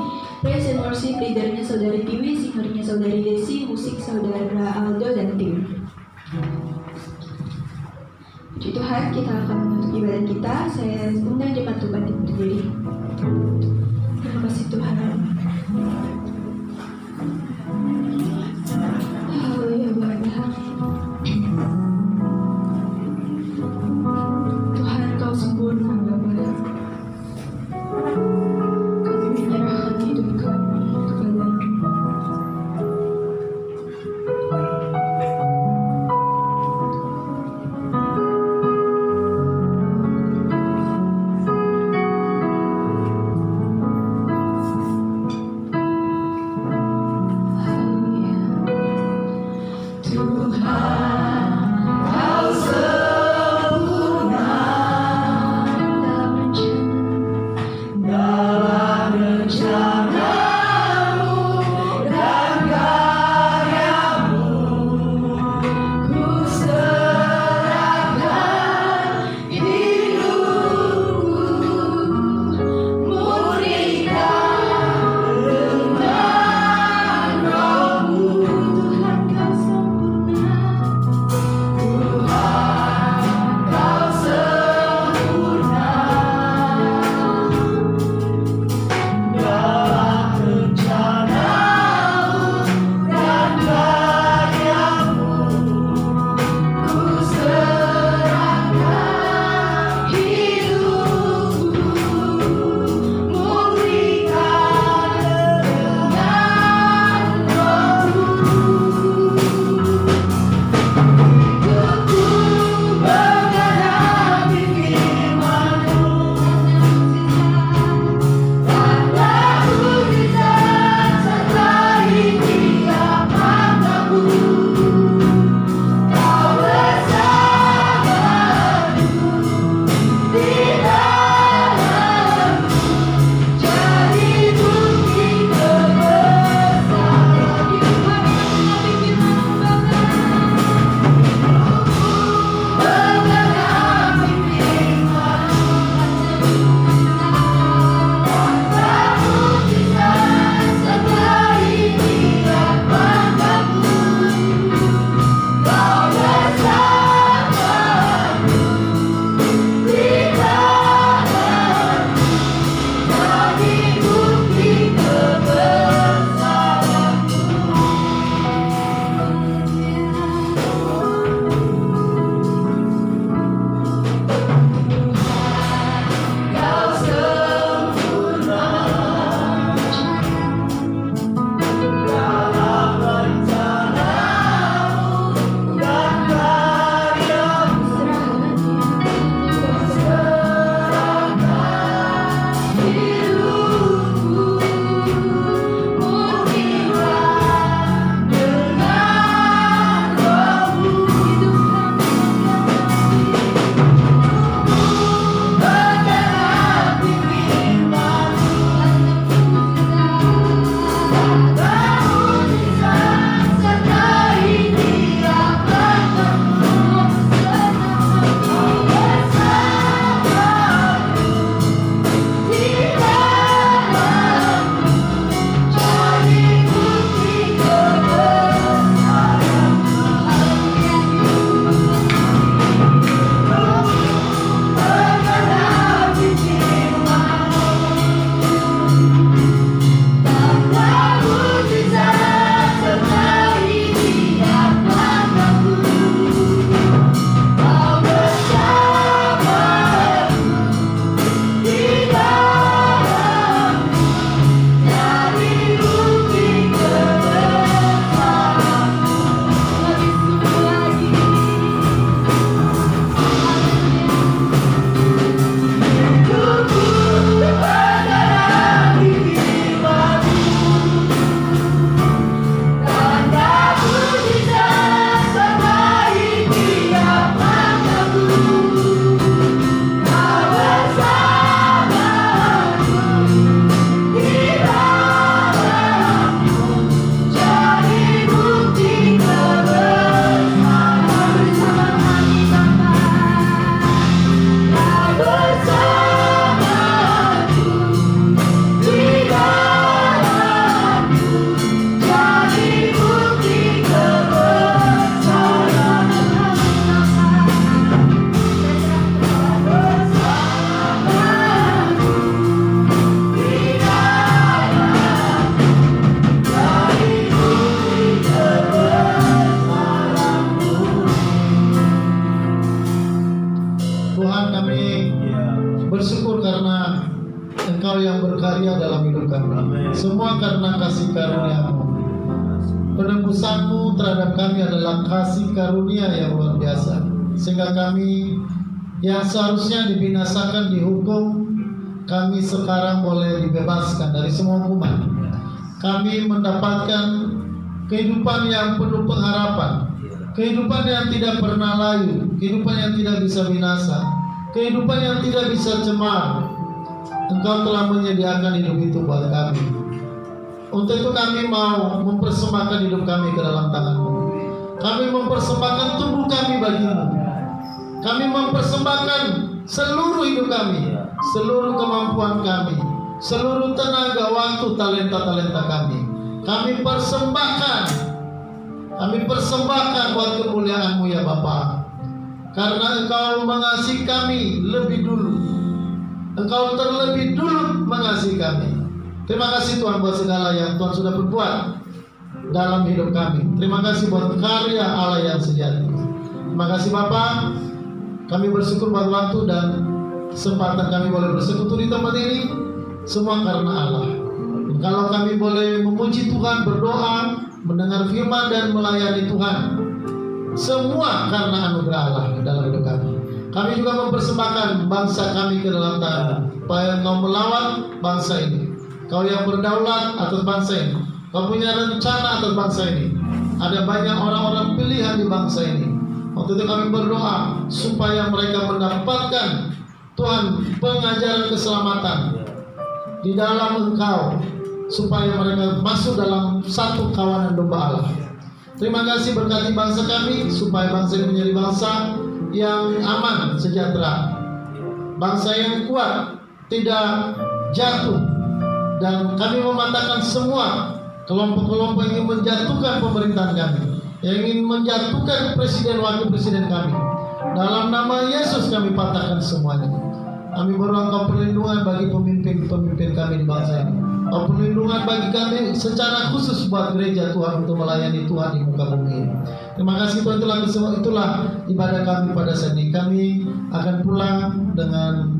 Praise and worship leadernya Saudari Tiwi, singernya Saudari Desi, musik Saudara Aldo dan tim. Puji Tuhan, kita akan menutup ibadah kita. Saya undang jemaat Tuhan untuk berdiri. Terima kasih Tuhan. Haleluya Bapa. Tuhan, Kau sempurna Bapa. Kami menyerahkan hidup kami kepadamu. tebusanmu terhadap kami adalah kasih karunia yang luar biasa, sehingga kami yang seharusnya dibinasakan, dihukum, kami sekarang boleh dibebaskan dari semua hukuman. Kami mendapatkan kehidupan yang penuh pengharapan, kehidupan yang tidak pernah layu, kehidupan yang tidak bisa binasa, kehidupan yang tidak bisa cemar. Engkau telah menyediakan hidup itu buat kami. Untuk itu kami mau mempersembahkan hidup kami ke dalam tangan-Mu. Kami mempersembahkan tubuh kami bagimu. Kami mempersembahkan seluruh hidup kami, seluruh kemampuan kami, seluruh tenaga, waktu, talenta-talenta kami. Kami persembahkan buat kemuliaan-Mu ya Bapa. Karena Engkau mengasihi kami lebih dulu. Engkau terlebih dulu mengasihi kami. Terima kasih Tuhan buat segala yang Tuhan sudah berbuat dalam hidup kami. Terima kasih buat karya Allah yang sejati. Terima kasih Bapa. Kami bersyukur buat waktu dan kesempatan kami boleh bersekutu di tempat ini. Semua karena Allah. Kalau kami boleh memuji Tuhan, berdoa, mendengar firman dan melayani Tuhan, semua karena anugerah Allah dalam hidup kami. Kami juga mempersembahkan bangsa kami ke dalam tangan, supaya Engkau melawat bangsa ini. Kau yang berdaulat atas bangsa ini. Kau punya rencana atas bangsa ini. Ada banyak orang-orang pilihan di bangsa ini. Waktu itu kami berdoa supaya mereka mendapatkan Tuhan pengajaran keselamatan di dalam Engkau, supaya mereka masuk dalam satu kawanan domba Allah. Terima kasih, berkati bangsa kami supaya bangsa ini menjadi bangsa yang aman, sejahtera, bangsa yang kuat, tidak jatuh. Dan kami mematahkan semua kelompok-kelompok yang ingin menjatuhkan pemerintahan kami, yang ingin menjatuhkan presiden, wakil presiden kami. Dalam nama Yesus kami patahkan semuanya. Kami berdoa Engkau perlindungan bagi pemimpin-pemimpin kami di bangsa ini. Engkau perlindungan bagi kami secara khusus buat gereja Tuhan untuk melayani Tuhan di muka bumi ini. Terima kasih Tuhan, itulah ibadah kami pada saat ini. Kami akan pulang dengan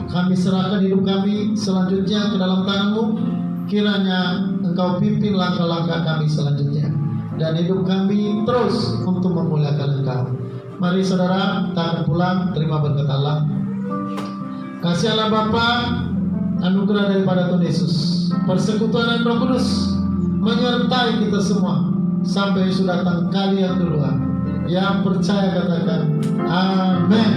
kami serahkan hidup kami selanjutnya ke dalam tangan-Mu. Kiranya Engkau pimpin langkah-langkah kami selanjutnya, dan hidup kami terus untuk memuliakan Engkau. Mari saudara, kita akan pulang. Terima berkat Allah. Kasih Allah Bapa, anugerah daripada Tuhan Yesus, persekutuan dan Roh Kudus menyertai kita semua sampai sudah datang kali yang kedua. Yang percaya katakan amin.